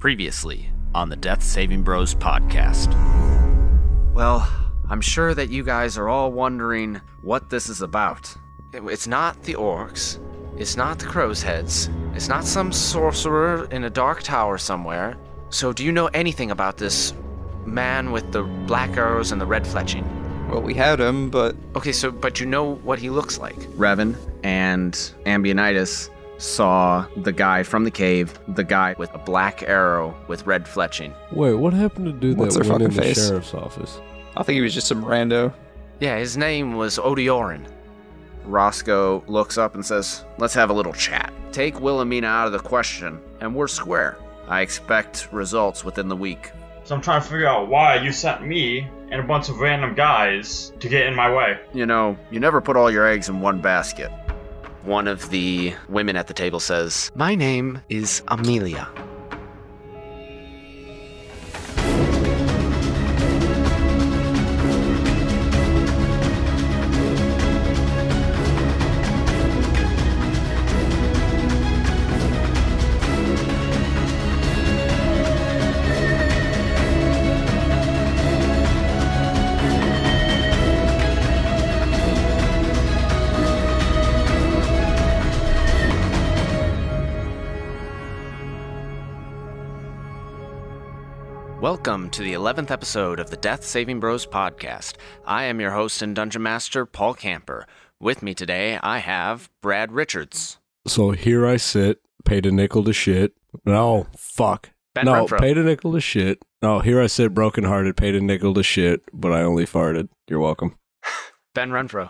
Previously on the Death Saving Bros podcast. Well, I'm sure that you guys are all wondering what this is about. It's not the orcs. It's not the crow's heads. It's not some sorcerer in a dark tower somewhere. So do you know anything about this man with the black arrows and the red fletching? Well, we had him, but... Okay, but you know what he looks like. Revan and Ambionitis saw the guy from the cave, the guy with a black arrow with red fletching. Wait, what happened to dude What's that their went in fucking the face? sheriff's office? I think he was just some rando. Yeah, his name was Odiorin. Roscoe looks up and says, "Let's have a little chat. Take Wilhelmina out of the question, and we're square. I expect results within the week." So I'm trying to figure out why you sent me and a bunch of random guys to get in my way. You know, you never put all your eggs in one basket. One of the women at the table says, "My name is Amelia." Welcome to the 11th episode of the Death Saving Bros podcast. I am your host and dungeon master, Paul Camper. With me today, I have Brad Richards. So here I sit, paid a nickel to shit. No, fuck. Ben No, Renfro. paid a nickel to shit. No, here I sit, brokenhearted, paid a nickel to shit, but I only farted. You're welcome. Ben Renfro.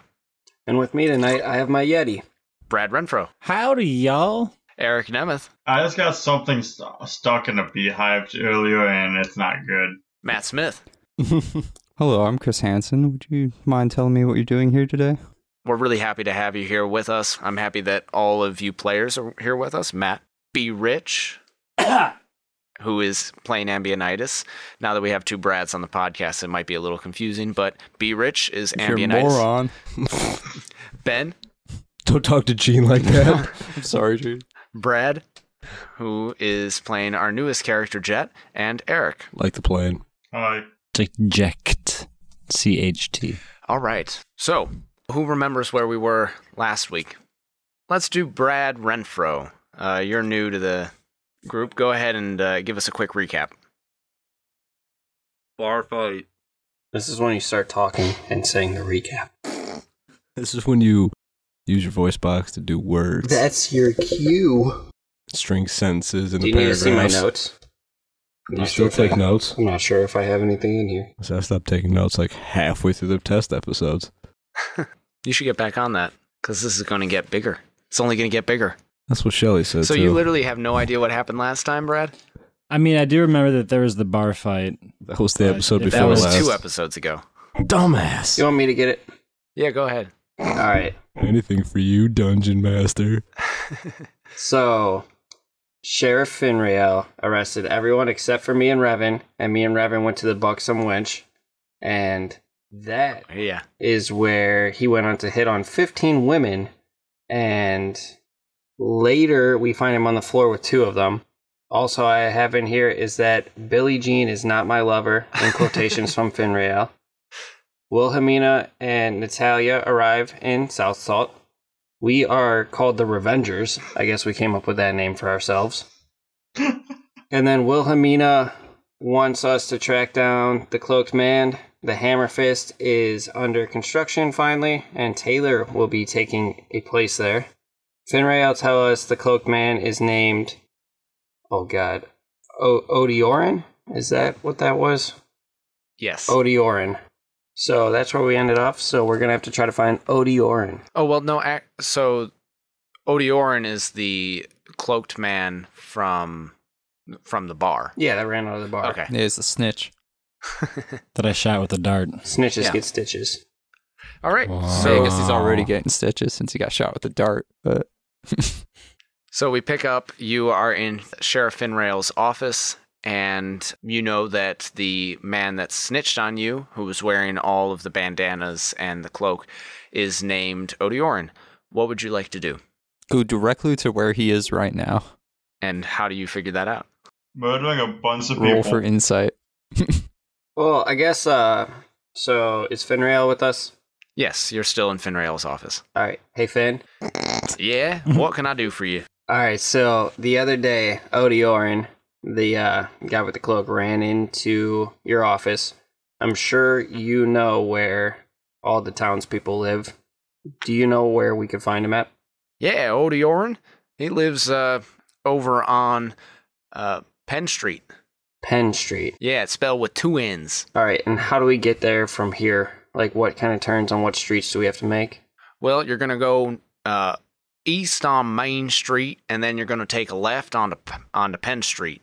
And with me tonight, I have my Yeti. Brad Renfro. Howdy, y'all. Eric Nemeth. I just got something stuck in a beehive earlier and it's not good. Matt Smith. Hello, I'm Chris Hansen. Would you mind telling me what you're doing here today? We're really happy to have you here with us. I'm happy that all of you players are here with us. Matt B. Rich, who is playing Ambionitis. Now that we have two Brads on the podcast, it might be a little confusing, but B. Rich is You're a Ambionitis. moron. Ben. Don't talk to Gene like that. I'm sorry, dude. Brad, who is playing our newest character, Jet, and Eric. Like the plane. Hi. Deject. CHT. All right. So, who remembers where we were last week? Let's do Brad Renfro. You're new to the group. Go ahead and give us a quick recap. Bar fight. This is when you start talking and saying the recap. This is when you use your voice box to do words. That's your cue. String sentences in Do the you need to paragraphs. see my notes? Do you still take notes? I'm not sure if I have anything in here. So I stopped taking notes like halfway through the test episodes. You should get back on that, because this is going to get bigger. It's only going to get bigger. That's what Shelly said, So too. you literally have no idea what happened last time, Brad? I mean, I do remember that there was the bar fight. That was the episode That before That was last. 2 episodes ago. Dumbass. You want me to get it? Yeah, go ahead. All right. Anything for you, Dungeon Master. So, Sheriff Finrail arrested everyone except for me and Revan, and me and Revan went to the Buxom Wench, and that Yeah. is where he went on to hit on 15 women, and later we find him on the floor with 2 of them. Also, I have in here is that Billie Jean is not my lover, in quotations from Finrail. Wilhelmina and Natalia arrive in South Salt. We are called the Revengers. I guess we came up with that name for ourselves. And then Wilhelmina wants us to track down the Cloaked Man. The Hammer Fist is under construction finally, and Taylor will be taking a place there. Finray will tell us the Cloaked Man is named... Oh god. Odiorin? Is that what that was? Yes. Odiorin. So that's where we ended up. So we're going to have to try to find Odiorin. Oh, well, no, so Odiorin is the cloaked man from the bar. Yeah, that ran out of the bar. Okay. Yeah, it's a snitch. That I shot with a dart. Snitches Yeah. get stitches. All right. So So I guess he's already getting stitches since he got shot with a dart. But So we pick up, you are in Sheriff Finrail's office, and you know that the man that snitched on you, who was wearing all of the bandanas and the cloak, is named Odiorin. What would you like to do? go directly to where he is right now. And how do you figure that out? Murdering a bunch of Roll people. for insight. Well, I guess, so is Finrail with us? Yes, you're still in Finrail's office. All right. Hey, Finn. Yeah? What can I do for you? All right, so the other day, Odiorin, the guy with the cloak, ran into your office. I'm sure you know where all the townspeople live. Do you know where we could find him at? Yeah, Odiorin. He lives over on Penn Street. Penn Street. Yeah, it's spelled with 2 N's. All right, and how do we get there from here? Like, what kind of turns on what streets do we have to make? Well, you're going to go east on Main Street, and then you're going to take a left onto Penn Street.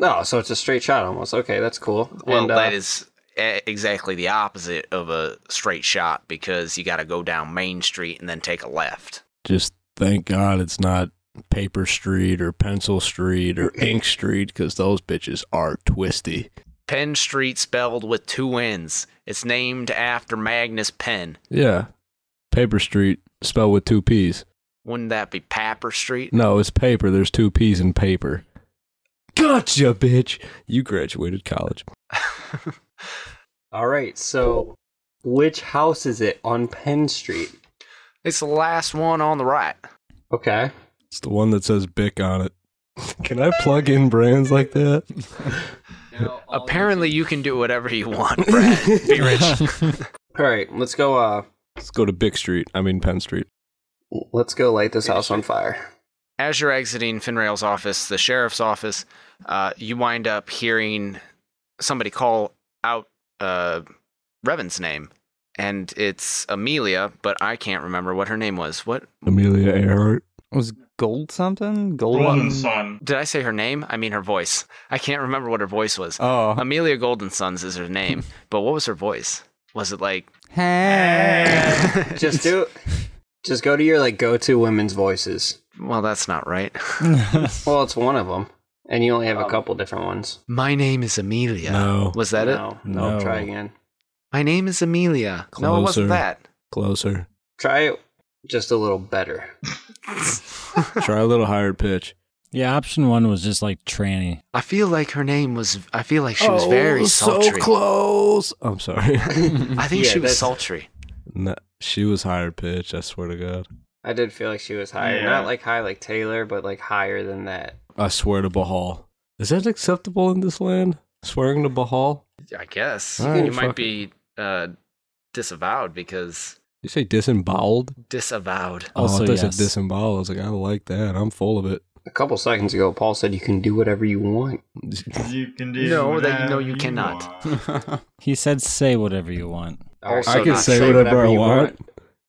Oh, so it's a straight shot almost. Okay, that's cool. Well, And, that is exactly the opposite of a straight shot, because you got to go down Main Street and then take a left. Just thank God it's not Paper Street or Pencil Street or Ink Street, because those bitches are twisty. Penn Street spelled with 2 N's. It's named after Magnus Penn. Yeah. Paper Street spelled with 2 P's. Wouldn't that be Papper Street? No, it's paper. There's 2 P's in paper. Gotcha, bitch. You graduated college. all right, so which house is it on Penn Street? It's the last one on the right. Okay. It's the one that says Bic on it. Can I plug in brands like that? Apparently, you can do whatever you want, Brad. Be rich. All right, let's go, Let's go to Bic Street. I mean Penn Street. let's go light this house on fire. As you're exiting Finrail's office, the sheriff's office, you wind up hearing somebody call out Revan's name. And it's Amelia, but I can't remember what her name was. What? Amelia Earhart. Was Gold something? Golden Golden? Sun. Did I say her name? I mean her voice. I can't remember what her voice was. Oh. Amelia Golden Sons is her name, but what was her voice? Was it like... Hey. Just go to your, like, go-to women's voices. Well, that's not right. Well, it's one of them, and you only have a couple different ones. My name is Amelia. No. Was that it? No. Try again. My name is Amelia. No, it wasn't Closer. that. Closer. Try it just a little better. Try a little higher pitch. Yeah, option 1 was just like tranny. I feel like her name was... I feel like she was very sultry. So close. I'm sorry. I think Yeah, she was that's- sultry. No, she was higher pitch, I swear to God. I did feel like she was higher. Yeah. Not like high like Taylor, but like higher than that. I swear to Bahal. Is that acceptable in this land? Swearing to Bahal? I guess. All right, you might fuck be disavowed because... You say disemboweled? Disavowed. Also, I thought you yes. said disemboweled. I was like, I like that. I'm full of it. A couple seconds ago, Paul said you can do whatever you want. You can do No, that whatever you cannot. want. He said say whatever you want. Also I can not say say whatever I you want.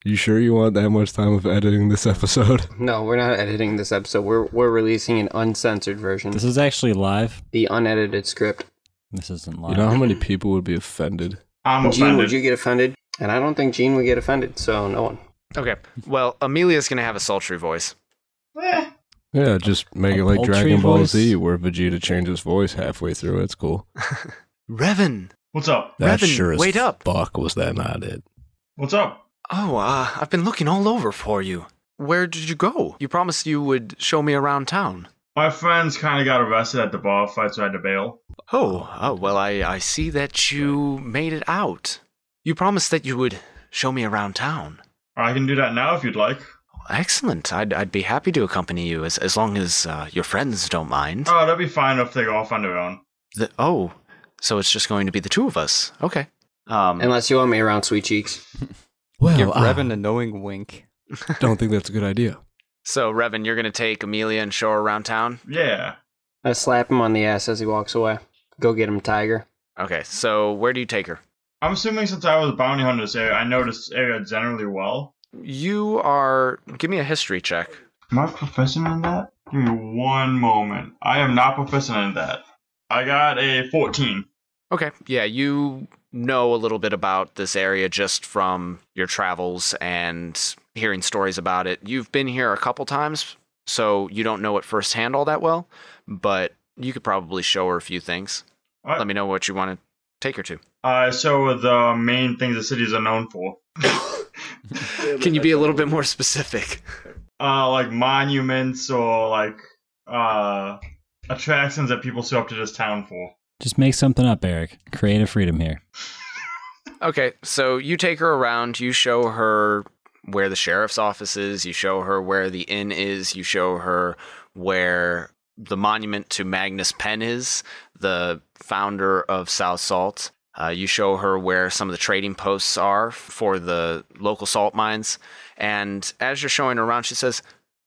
You sure you want that much time of editing this episode? No, we're not editing this episode. We're releasing an uncensored version. This is actually live. The unedited script. This isn't live. You know how many people would be offended? I'm Gene, offended. would you get offended? And I don't think Gene would get offended, so no one. Okay. Well, Amelia's going to have a sultry voice. Eh, Yeah, just make it like Ultra Dragon Ball voice? Z, where Vegeta changes voice halfway through. It's cool. Revan! what's up? That Revan, sure as wait up. fuck was that not it. What's up? Oh, I've been looking all over for you. Where did you go? You promised you would show me around town. My friends kind of got arrested at the bar fight, so I had to bail. Oh, well, I see that you made it out. You promised that you would show me around town. I can do that now if you'd like. Excellent. I'd be happy to accompany you as long as your friends don't mind. Oh, that'd be fine if they go off on their own. So it's just going to be the 2 of us. Okay. Unless you want me around Sweet Cheeks. Well, Give I Revan a knowing wink. don't think that's a good idea. So, Revan, you're going to take Amelia and show her around town? Yeah. I slap him on the ass as he walks away. Go get him, Tiger. Okay, so where do you take her? I'm assuming since I was a bounty hunter in this area, I know this area generally well. You are... Give me a history check. Am I proficient in that? Give me one moment. I am not proficient in that. I got a 14. Okay, yeah, you know a little bit about this area just from your travels and hearing stories about it. You've been here a couple times, so you don't know it firsthand all that well, but you could probably show her a few things. Alright. Let me know what you want to take her to. So the main things the cities are known for. Can you be a little bit more specific? Like monuments or like attractions that people show up to this town for. Just make something up, Eric. Creative freedom here. Okay, so you take her around, you show her where the sheriff's office is, you show her where the inn is, you show her where the monument to Magnus Penn is, the founder of South Salt. You show her where some of the trading posts are for the local salt mines. And as you're showing her around, she says,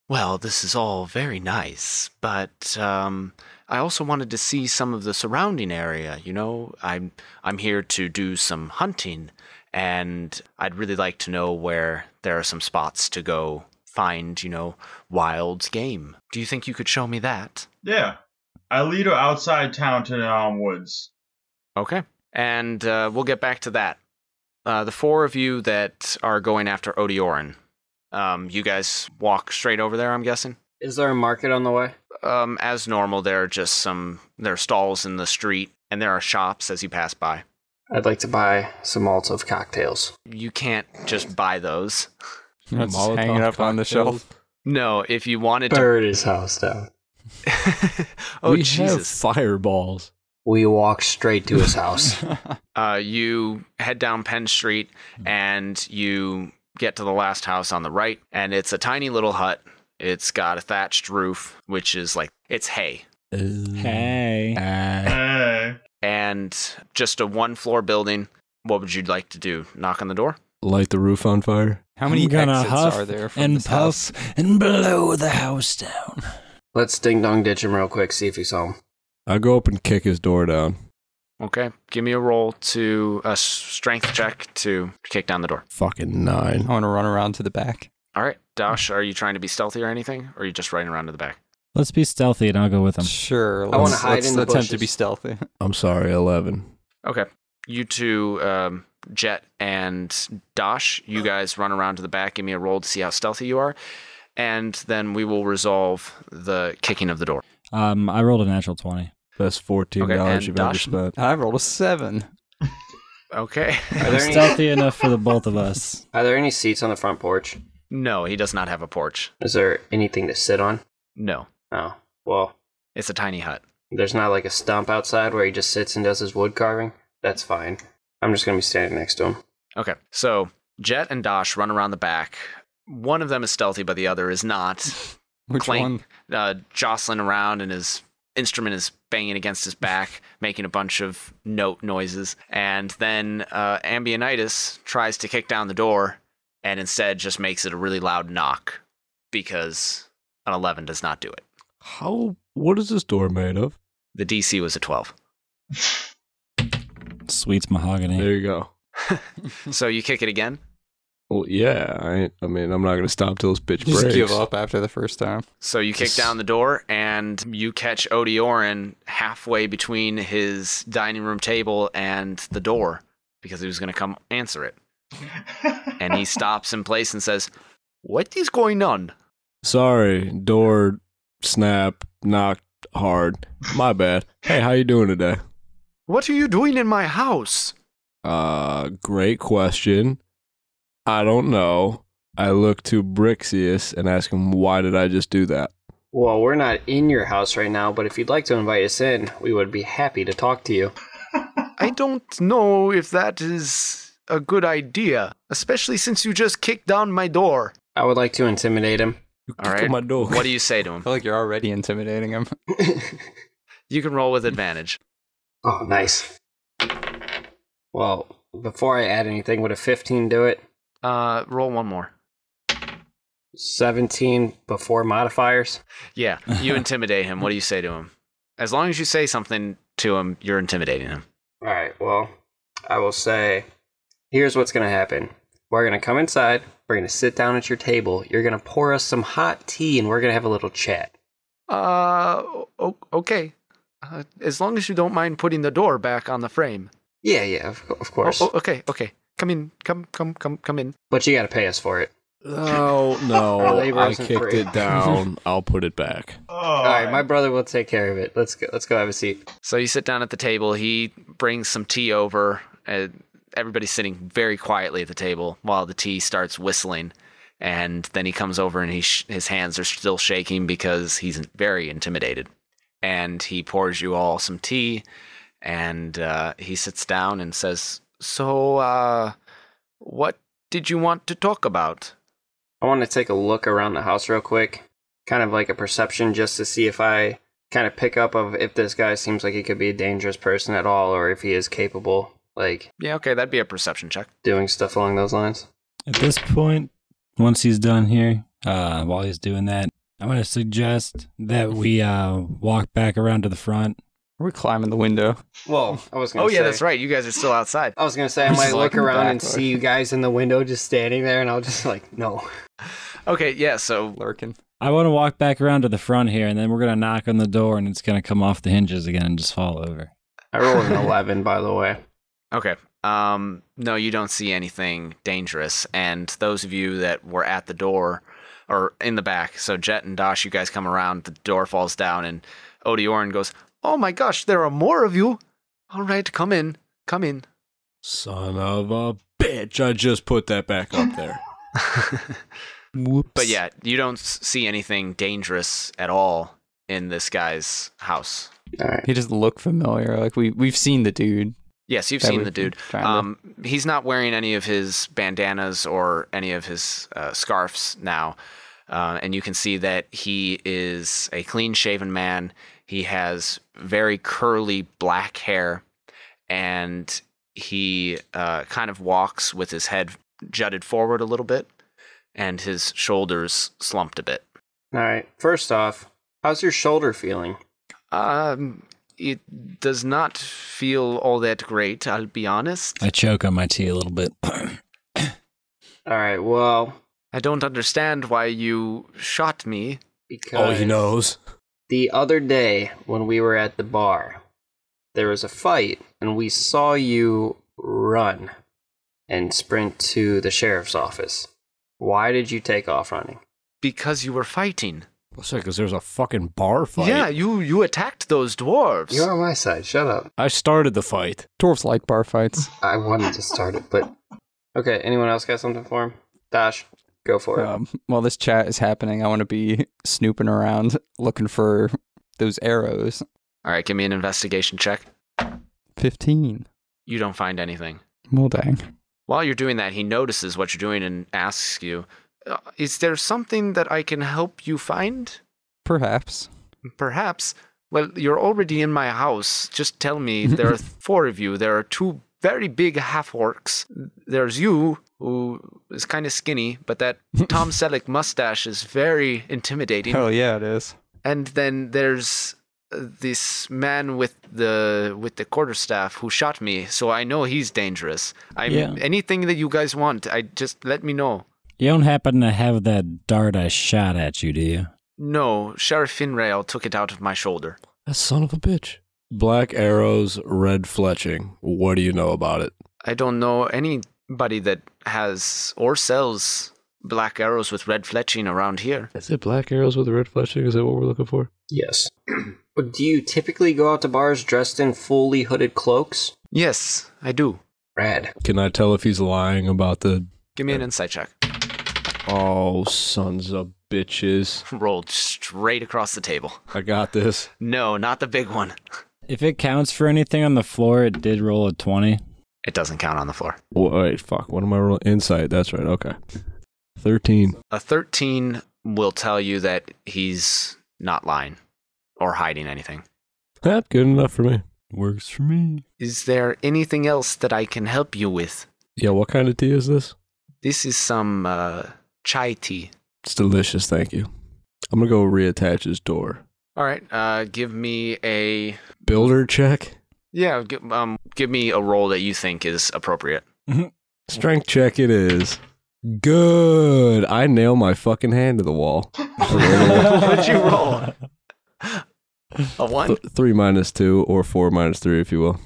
well, this is all very nice, but I also wanted to see some of the surrounding area. You know, I'm here to do some hunting, and I'd really like to know where there are some spots to go find, you know, wild game. Do you think you could show me that? Yeah. I lead her outside town to the woods. Okay. And we'll get back to that. The four of you that are going after Odiorin, you guys walk straight over there, I'm guessing? Is there a market on the way? As normal, there are stalls in the street, and there are shops as you pass by. I'd like to buy some Molotov cocktails. You can't just buy those. That's Molotov hanging up on the cocktails. shelf. No, if you wanted to... Burn his house down. Oh, we Jesus. have fireballs. We walk straight to his house. You head down Penn Street, and you get to the last house on the right, and it's a tiny little hut. It's got a thatched roof, which is like, it's hay. Hey. Hey. And just a one-floor building. What would you like to do? Knock on the door? Light the roof on fire. How many I'm gonna exits huff are there from and this house? puff and blow the house down. Let's ding-dong ditch him real quick, see if he's home. I go up and kick his door down. Okay. Give me a roll to a strength check to kick down the door. Fucking 9. I want to run around to the back. All right. Dash, are you trying to be stealthy or anything? Or are you just running around to the back? Let's be stealthy and I'll go with him. Sure. I wanna let's- hide let's in the attempt to bushes. be stealthy. I'm sorry, 11. Okay. You two, Jet and Dash, you guys run around to the back. Give me a roll to see how stealthy you are. And then we will resolve the kicking of the door. I rolled a natural 20. Best $14 Okay, and you've ever Dash? spent. I rolled a 7. Okay. Are I'm there any, stealthy enough for the both of us. are there any seats on the front porch? No, he does not have a porch. Is there anything to sit on? No. Oh, well, It's a tiny hut. there's not like a stump outside where he just sits and does his wood carving? That's fine. I'm just going to be standing next to him. Okay. So Jet and Dash run around the back. One of them is stealthy, but the other is not. Which Clank, one? jostling around, and his instrument is banging against his back, making a bunch of note noises. And then Ambionitis tries to kick down the door, and instead just makes it a really loud knock, because an 11 does not do it. What is this door made of? The DC was a 12. Sweet's mahogany. There you go. So you kick it again? Well, yeah. I mean, I'm not going to stop till this bitch Just breaks. give up after the first time. So you kick down the door, and you catch Odiorin halfway between his dining room table and the door, because he was going to come answer it. And he stops in place and says, "What is going on?" Sorry, door snap, knocked hard. My bad. Hey, how you doing today? "What are you doing in my house?" Great question. I don't know. I look to Brixius and ask him, why did I just do that? Well, we're not in your house right now, but if you'd like to invite us in, we would be happy to talk to you. I don't know if that is a good idea, especially since you just kicked down my door. I would like to intimidate him. You All kicked right. my door. What do you say to I him? feel like you're already intimidating him. You can roll with advantage. Oh, nice. Well, before I add anything, would a 15 do it? Roll one more. 17 before modifiers? Yeah, you intimidate him. What do you say to him? As long as you say something to him, you're intimidating him. Alright, well, I will say, here's what's going to happen. We're going to come inside, we're going to sit down at your table, you're going to pour us some hot tea, and we're going to have a little chat. Okay. As long as you don't mind putting the door back on the frame. Yeah, of course. Okay. Come in. Come in. But you got to pay us for it. Oh, no. Labor I isn't kicked free. it down. I'll put it back. Alright, my brother will take care of it. Let's go have a seat. So you sit down at the table. He brings some tea over. Everybody's sitting very quietly at the table while the tea starts whistling. And then he comes over and his hands are still shaking because he's very intimidated. and he pours you all some tea, and he sits down and says, "So, what did you want to talk about?" I want to take a look around the house real quick, kind of like a perception, just to see if I kind of pick up of if this guy seems like he could be a dangerous person at all, or if he is capable, like... Yeah, okay, that'd be a perception check. Doing stuff along those lines. At this point, once he's done here, while he's doing that, I'm going to suggest that we walk back around to the front. We're climbing the window. Well, I was going to say... Oh, yeah, that's right. You guys are still outside. I was going to say, I Just might look like in the around back, and like- see you guys in the window just standing there, and I'll just no. Okay, yeah, so Lurking. I want to walk back around to the front here, and then we're going to knock on the door, and it's going to come off the hinges again and just fall over. I rolled an 11, by the way. Okay. No, you don't see anything dangerous. And those of you that were at the door, or in the back, so Jet and Dosh, you guys come around, the door falls down, and Odiorin goes, "Oh my gosh, there are more of you. All right, come in. Come in." Son of a bitch. I just put that back up there. Whoops. But yeah, you don't see anything dangerous at all in this guy's house. All right. He doesn't look familiar. Like we've seen the dude. Yes, you've that seen we've the dude. been trying to- He's not wearing any of his bandanas or any of his scarves now. And you can see that he is a clean-shaven man. He has very curly black hair, and he kind of walks with his head jutted forward a little bit, and his shoulders slumped a bit. All right. First off, how's your shoulder feeling? It does not feel all that great, I'll be honest. I choke on my tea a little bit. All right. Well, I don't understand why you shot me. because Oh, he knows. the other day when we were at the bar, there was a fight, and we saw you run and sprint to the sheriff's office. Why did you take off running? Because you were fighting. What's that? Because there's a fucking bar fight. Yeah, you attacked those dwarves. You're on my side. Shut up. I started the fight. Dwarves like bar fights. I wanted to start it, but... Okay, anyone else got something for him? Dash, go for it. While this chat is happening, I want to be snooping around looking for those arrows. All right, give me an investigation check. 15. You don't find anything. Well, dang. While you're doing that, he notices what you're doing and asks you, "Is there something that I can help you find?" Perhaps. Perhaps. Well, you're already in my house. Just tell me. There are 4 of you. There are 2 very big half-orcs. There's you, who is kind of skinny, but that Tom Selleck mustache is very intimidating. Hell yeah, it is. And then there's this man with the quarterstaff who shot me, so I know he's dangerous. Yeah. Anything that you guys want, I just let me know. You don't happen to have that dart I shot at you, do you? No, Sheriff Finrail took it out of my shoulder. That son of a bitch. Black arrows, red fletching. What do you know about it? I don't know anybody that has or sells black arrows with red fletching around here. Is it black arrows with red fletching? Is that what we're looking for? Yes. Do you typically go out to bars dressed in fully hooded cloaks? Yes, I do. Rad. Can I tell if he's lying about the... Give me an insight check. Oh, sons of bitches. Rolled straight across the table. I got this. No, not the big one. If it counts for anything on the floor, it did roll a 20. It doesn't count on the floor. Wait, fuck. What am I rolling? Insight. That's right. Okay. 13. A 13 will tell you that he's not lying or hiding anything. That's good enough for me. Works for me. Is there anything else that I can help you with? Yeah, what kind of tea is this? This is some chai tea. It's delicious, thank you. I'm gonna go reattach his door. All right, give me a... Builder check? Yeah, give me a roll that you think is appropriate. Strength check it is. Good. I nail my fucking hand to the wall. What'd you roll? A 1? 3 minus 2 or 4 minus 3, if you will.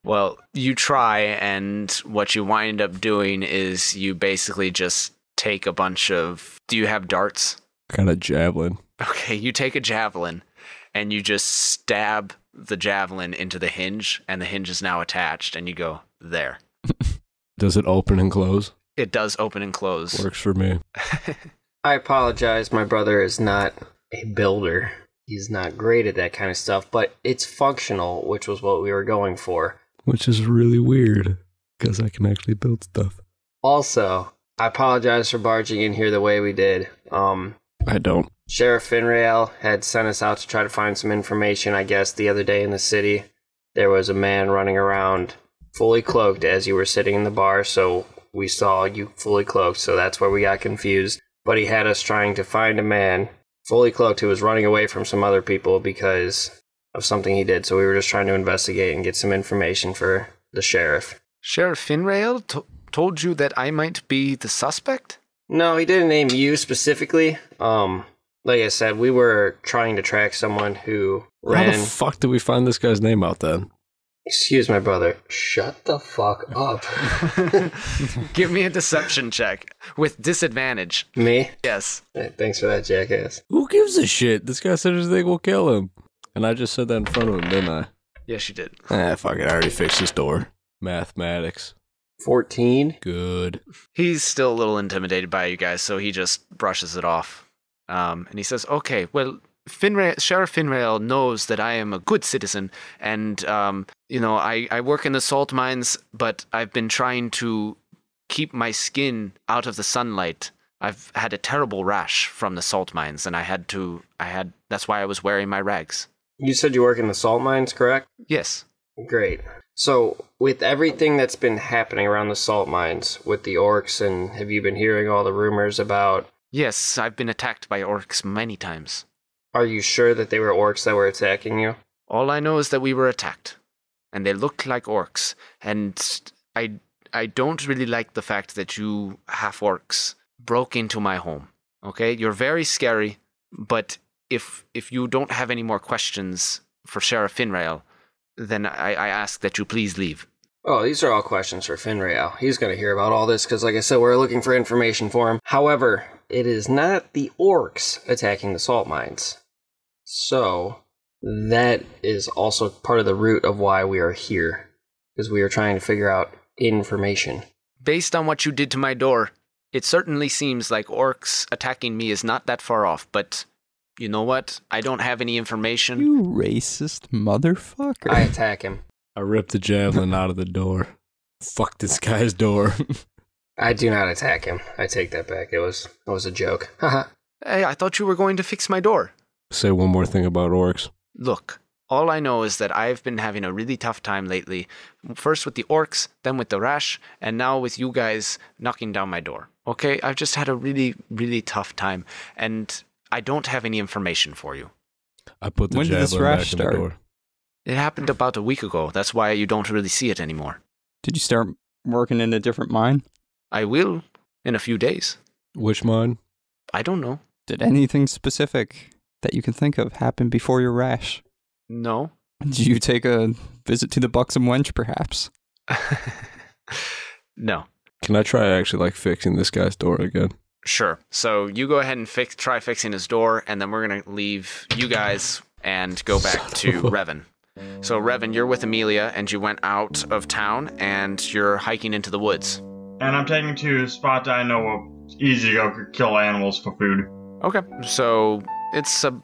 Well, you try, and what you wind up doing is you basically just take a bunch of... Do you have darts? Kind of javelin. Okay, you take a javelin, and you just stab the javelin into the hinge, and the hinge is now attached, and you go, there. Does it open and close? It does open and close. Works for me. I apologize. My brother is not a builder. He's not great at that kind of stuff, but it's functional, which was what we were going for. Which is really weird, because I can actually build stuff. Also, I apologize for barging in here the way we did. I don't. Sheriff Finrail had sent us out to try to find some information, I guess, the other day in the city. There was a man running around fully cloaked as you were sitting in the bar, so we saw you fully cloaked, so that's where we got confused. But he had us trying to find a man fully cloaked who was running away from some other people because of something he did, so we were just trying to investigate and get some information for the sheriff. Sheriff Finrail told you that I might be the suspect? No, he didn't name you specifically. Like I said, we were trying to track someone who ran... How the fuck did we find this guy's name out then? Excuse my brother. Shut the fuck up. Give me a deception check with disadvantage. Me? Yes. Hey, thanks for that, jackass. Who gives a shit? This guy said his thing will kill him. And I just said that in front of him, didn't I? Yes, you did. Fuck it. I already fixed this door. Mathematics. 14. Good. He's still a little intimidated by you guys, so he just brushes it off. And he says, okay, well, Sheriff Finrail knows that I am a good citizen, and, I work in the salt mines, but I've been trying to keep my skin out of the sunlight. I've had a terrible rash from the salt mines, and that's why I was wearing my rags. You said you work in the salt mines, correct? Yes. Great. So, with everything that's been happening around the salt mines, with the orcs, and have you been hearing all the rumors about... Yes, I've been attacked by orcs many times. Are you sure that they were orcs that were attacking you? All I know is that we were attacked, and they looked like orcs, and I don't really like the fact that you half-orcs broke into my home, okay? You're very scary, but if you don't have any more questions for Sheriff Finrail, then I ask that you please leave. Oh, these are all questions for Finrail. He's going to hear about all this because, like I said, we're looking for information for him. However, it is not the orcs attacking the salt mines. So, that is also part of the root of why we are here, because we are trying to figure out information. Based on what you did to my door, it certainly seems like orcs attacking me is not that far off, but you know what? I don't have any information. You racist motherfucker. I attack him. I ripped the javelin out of the door. Fuck this guy's door. I do not attack him. I take that back. It was a joke. Haha. Hey, I thought you were going to fix my door. Say one more thing about orcs. Look, all I know is that I've been having a really tough time lately. First with the orcs, then with the rash, and now with you guys knocking down my door. Okay? I've just had a really, really tough time, and I don't have any information for you. I put the When did this javelin rash back in the start? door. It happened about a week ago. That's why you don't really see it anymore. Did you start working in a different mine? I will in a few days. Which mine? I don't know. Did anything specific that you can think of happen before your rash? No. Did you take a visit to the Buxom Wench, perhaps? No. Can I try actually fixing this guy's door again? Sure. So you go ahead and try fixing his door, and then we're going to leave you guys and go back to Revan. So, Revan, you're with Amelia, and you went out of town, and you're hiking into the woods. And I'm taking to a spot that I know will easy to go kill animals for food. Okay. So, it's, a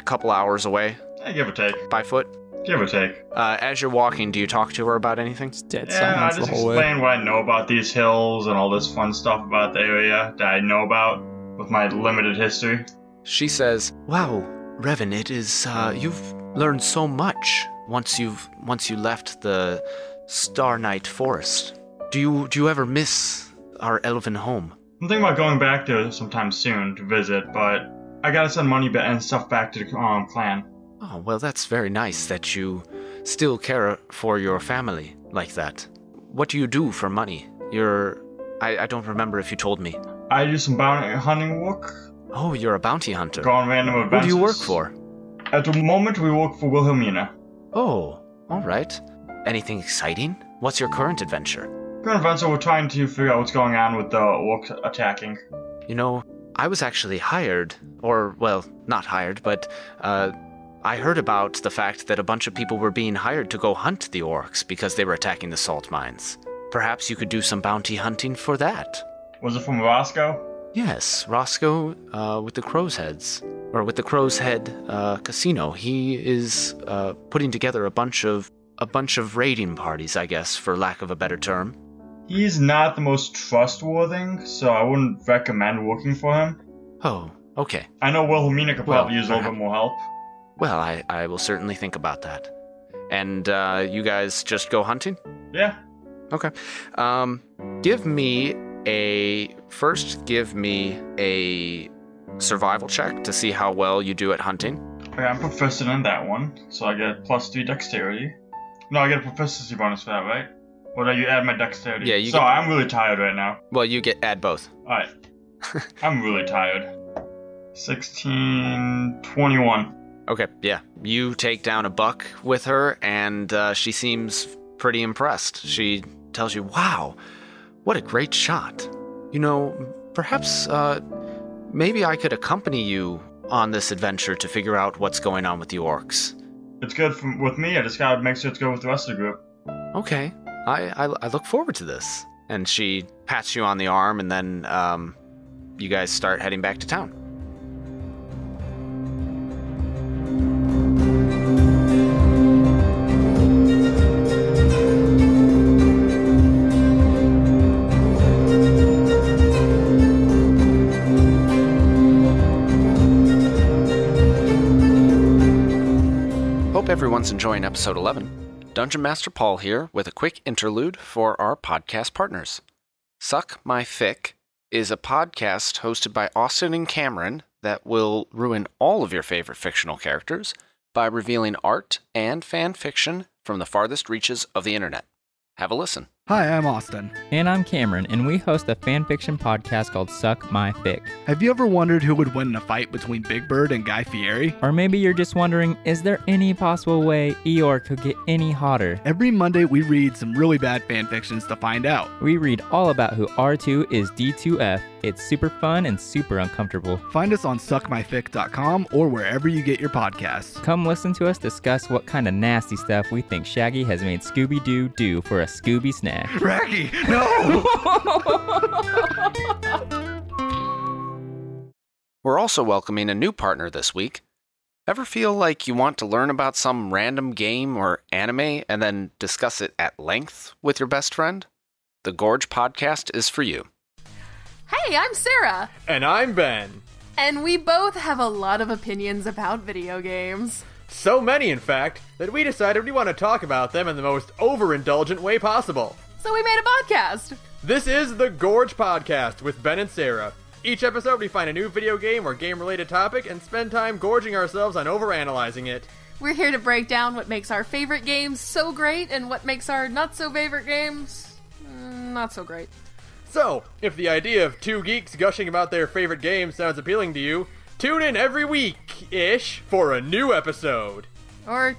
couple hours away? Give or take. By foot? Give or take. As you're walking, do you talk to her about anything? It's dead Yeah, I silence just the whole way. explain what I know about these hills and all this fun stuff about the area that I know about with my limited history. She says, wow, Revan, it is, you've learned so much once you left the Star Night Forest. Do you ever miss our elven home? I'm thinking about going back there sometime soon to visit, but I gotta send money and stuff back to the clan. Oh, well, that's very nice that you still care for your family like that. What do you do for money? I don't remember if you told me. I do some bounty hunting work. Oh, you're a bounty hunter. Go on random Who adventures. do you work for? At the moment, we work for Wilhelmina. Oh, all right. Anything exciting? What's your current adventure? Current adventure, we're trying to figure out what's going on with the orcs attacking. You know, I was actually hired, or, well, not hired, but, I heard about the fact that a bunch of people were being hired to go hunt the orcs because they were attacking the salt mines. Perhaps you could do some bounty hunting for that. Was it from Roscoe? Yes, Roscoe, with the crow's heads. with the Crow's Head Casino. He is putting together a bunch of raiding parties, I guess, for lack of a better term. He's not the most trustworthy, so I wouldn't recommend working for him. Oh, okay. I know Wilhelmina could probably use a little bit more help. Well, I will certainly think about that. And you guys just go hunting? Yeah. Okay. Give me a survival check to see how well you do at hunting. Okay, I'm proficient in that one, so I get +3 dexterity. No, I get a proficiency bonus for that, right? Or do you add my dexterity? Yeah, I'm really tired right now. Well, you add both. Alright. I'm really tired. 16, 21. Okay, yeah. You take down a buck with her, and she seems pretty impressed. She tells you, wow, what a great shot. You know, perhaps, maybe I could accompany you on this adventure to figure out what's going on with the orcs. It's good with me, I just gotta make sure it's good with the rest of the group. Okay, I look forward to this. And she pats you on the arm, and then, you guys start heading back to town. Hope everyone's enjoying episode 11. Dungeon Master Paul here with a quick interlude for our podcast partners. Suck My Fic is a podcast hosted by Austin and Cameron that will ruin all of your favorite fictional characters by revealing art and fan fiction from the farthest reaches of the internet. Have a listen. Hi, I'm Austin. And I'm Cameron, and we host a fanfiction podcast called Suck My Fic. Have you ever wondered who would win in a fight between Big Bird and Guy Fieri? Or maybe you're just wondering, is there any possible way Eeyore could get any hotter? Every Monday, we read some really bad fanfictions to find out. We read all about who R2 is D2F. It's super fun and super uncomfortable. Find us on suckmyfic.com or wherever you get your podcasts. Come listen to us discuss what kind of nasty stuff we think Shaggy has made Scooby-Doo do for a Scooby snack. Raggy, no! We're also welcoming a new partner this week. Ever feel like you want to learn about some random game or anime and then discuss it at length with your best friend? The Gorge Podcast is for you. Hey, I'm Sarah. And I'm Ben. And we both have a lot of opinions about video games. So many, in fact, that we decided we want to talk about them in the most overindulgent way possible. So we made a podcast. This is the Gorge Podcast with Ben and Sarah. Each episode we find a new video game or game-related topic and spend time gorging ourselves on overanalyzing it. We're here to break down what makes our favorite games so great and what makes our not-so-favorite games not so great. So, if the idea of two geeks gushing about their favorite games sounds appealing to you, tune in every week-ish for a new episode. Or,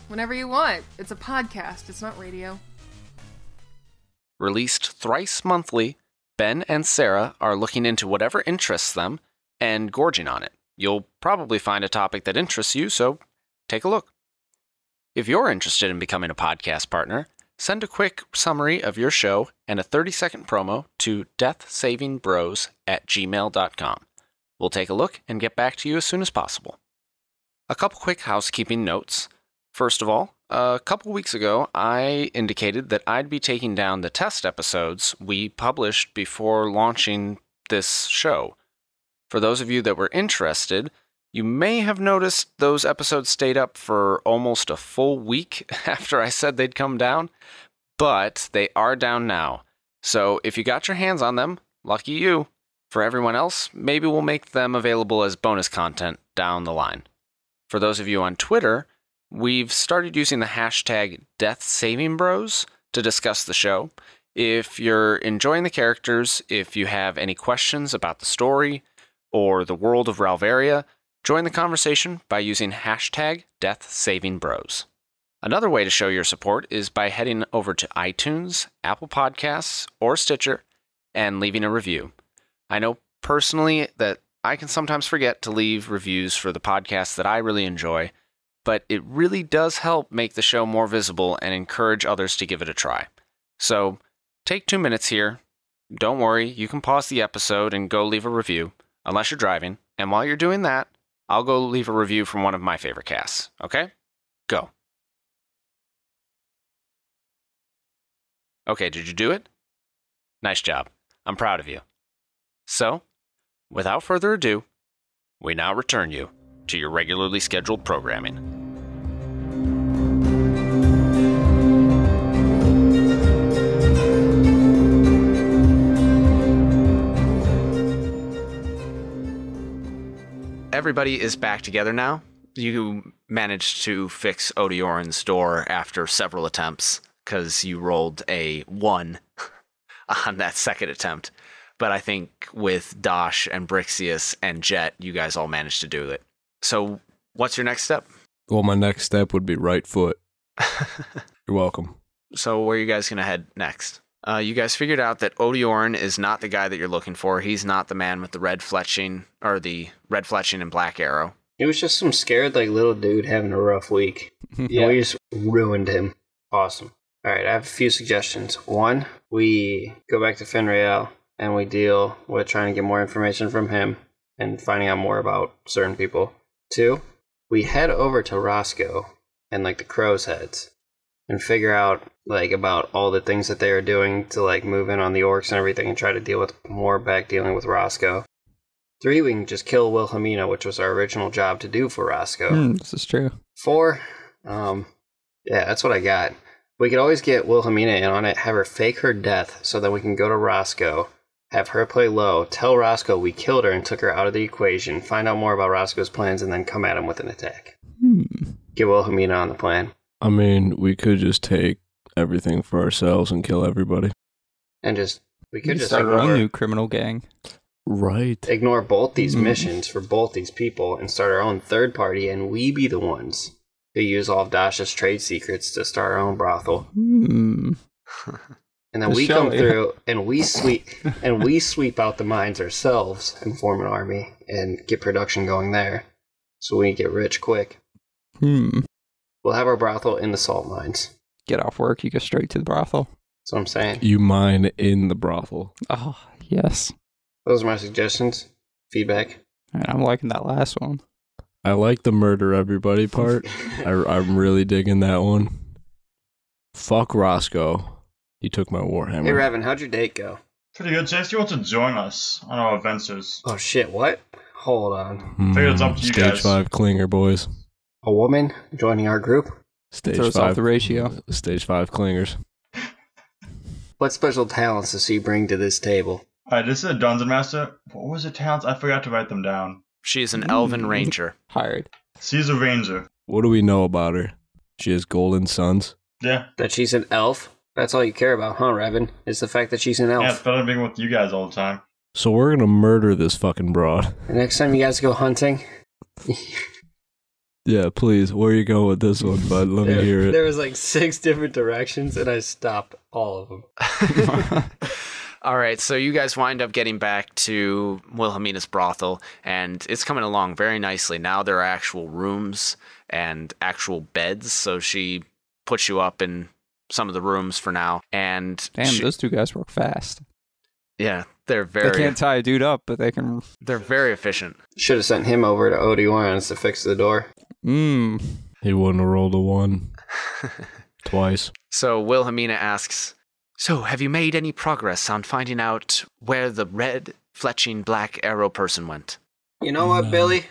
whenever you want. It's a podcast, it's not radio. Released thrice monthly, Ben and Sarah are looking into whatever interests them and gorging on it. You'll probably find a topic that interests you, so take a look. If you're interested in becoming a podcast partner, send a quick summary of your show and a 30-second promo to deathsavingbros@gmail.com. We'll take a look and get back to you as soon as possible. A couple quick housekeeping notes. First of all, a couple weeks ago, I indicated that I'd be taking down the test episodes we published before launching this show. For those of you that were interested, you may have noticed those episodes stayed up for almost a full week after I said they'd come down, but they are down now. So if you got your hands on them, lucky you. For everyone else, maybe we'll make them available as bonus content down the line. For those of you on Twitter, we've started using the hashtag DeathSavingBros to discuss the show. If you're enjoying the characters, if you have any questions about the story or the world of Ralvaria, join the conversation by using hashtag DeathSavingBros. Another way to show your support is by heading over to iTunes, Apple Podcasts, or Stitcher and leaving a review. I know personally that I can sometimes forget to leave reviews for the podcasts that I really enjoy, but it really does help make the show more visible and encourage others to give it a try. So, take 2 minutes here. Don't worry, you can pause the episode and go leave a review, unless you're driving. And while you're doing that, I'll go leave a review from one of my favorite casts. Okay? Go. Okay, did you do it? Nice job. I'm proud of you. So, without further ado, we now return you to your regularly scheduled programming. Everybody is back together now. You managed to fix Odioran's door after several attempts because you rolled a 1 on that second attempt. But I think with Dosh and Brixius and Jet, you guys all managed to do it. So what's your next step? Well, my next step would be right foot. You're welcome. So where are you guys going to head next? You guys figured out that Odioran is not the guy that you're looking for. He's not the man with the red fletching, or the red fletching and black arrow. He was just some scared, little dude having a rough week. Yeah. We just ruined him. Awesome. All right, I have a few suggestions. One, we go back to Fenriel and we deal with trying to get more information from him and finding out more about certain people. Two, we head over to Roscoe and the Crow's Heads and figure out about all the things that they are doing to move in on the orcs and everything and try to deal with more back dealing with Roscoe. 3, we can just kill Wilhelmina, which was our original job to do for Roscoe. This is true. 4, yeah, that's what I got. We could always get Wilhelmina in on it, have her fake her death, so that we can go to Roscoe, have her play low, tell Roscoe we killed her and took her out of the equation, find out more about Roscoe's plans, and then come at him with an attack. Get Wilhelmina on the plan. I mean, we could just take everything for ourselves and kill everybody. And we could just start our own new criminal gang. Right. Ignore both these missions for both these people and start our own third party, and we be the ones who use all of Dasha's trade secrets to start our own brothel. And then we come through and we sweep out the mines ourselves and form an army and get production going there, so we get rich quick. We'll have our brothel in the salt mines. Get off work, you go straight to the brothel. That's what I'm saying. You mine in the brothel. Oh, yes. Those are my suggestions. Feedback. I'm liking that last one. I like the murder everybody part. I'm really digging that one. Fuck Roscoe. He took my Warhammer. Hey, Revan, how'd your date go? Pretty good. Chase, you want to join us on our adventures? Oh, shit, what? Hold on. Figured it's up to you Stage guys. 5 clinger, boys. A woman joining our group? Stage Throws 5. off the ratio. Stage 5 clingers. What special talents does she bring to this table? Alright, this is a Dungeon Master. What was her talents? I forgot to write them down. She's an elven ranger. Hired. She's a ranger. What do we know about her? She has golden sons. Yeah. That she's an elf? That's all you care about, huh, Revan? Is the fact that she's an elf. Yeah, it's better than being with you guys all the time. So we're gonna murder this fucking broad. The next time you guys go hunting... Yeah, please. Where you going with this one, bud? Let me hear it. There was 6 different directions, and I stopped all of them. All right, so you guys wind up getting back to Wilhelmina's brothel, and it's coming along very nicely. Now there are actual rooms and actual beds, so she puts you up in some of the rooms for now. And Damn, those two guys work fast. Yeah, they're very... They can't tie a dude up, but they can... They're very efficient. Should have sent him over to Odioran's to fix the door. He wouldn't have rolled a 1 twice. So Wilhelmina asks, so have you made any progress on finding out where the red fletching black arrow person went? You know what, Billy?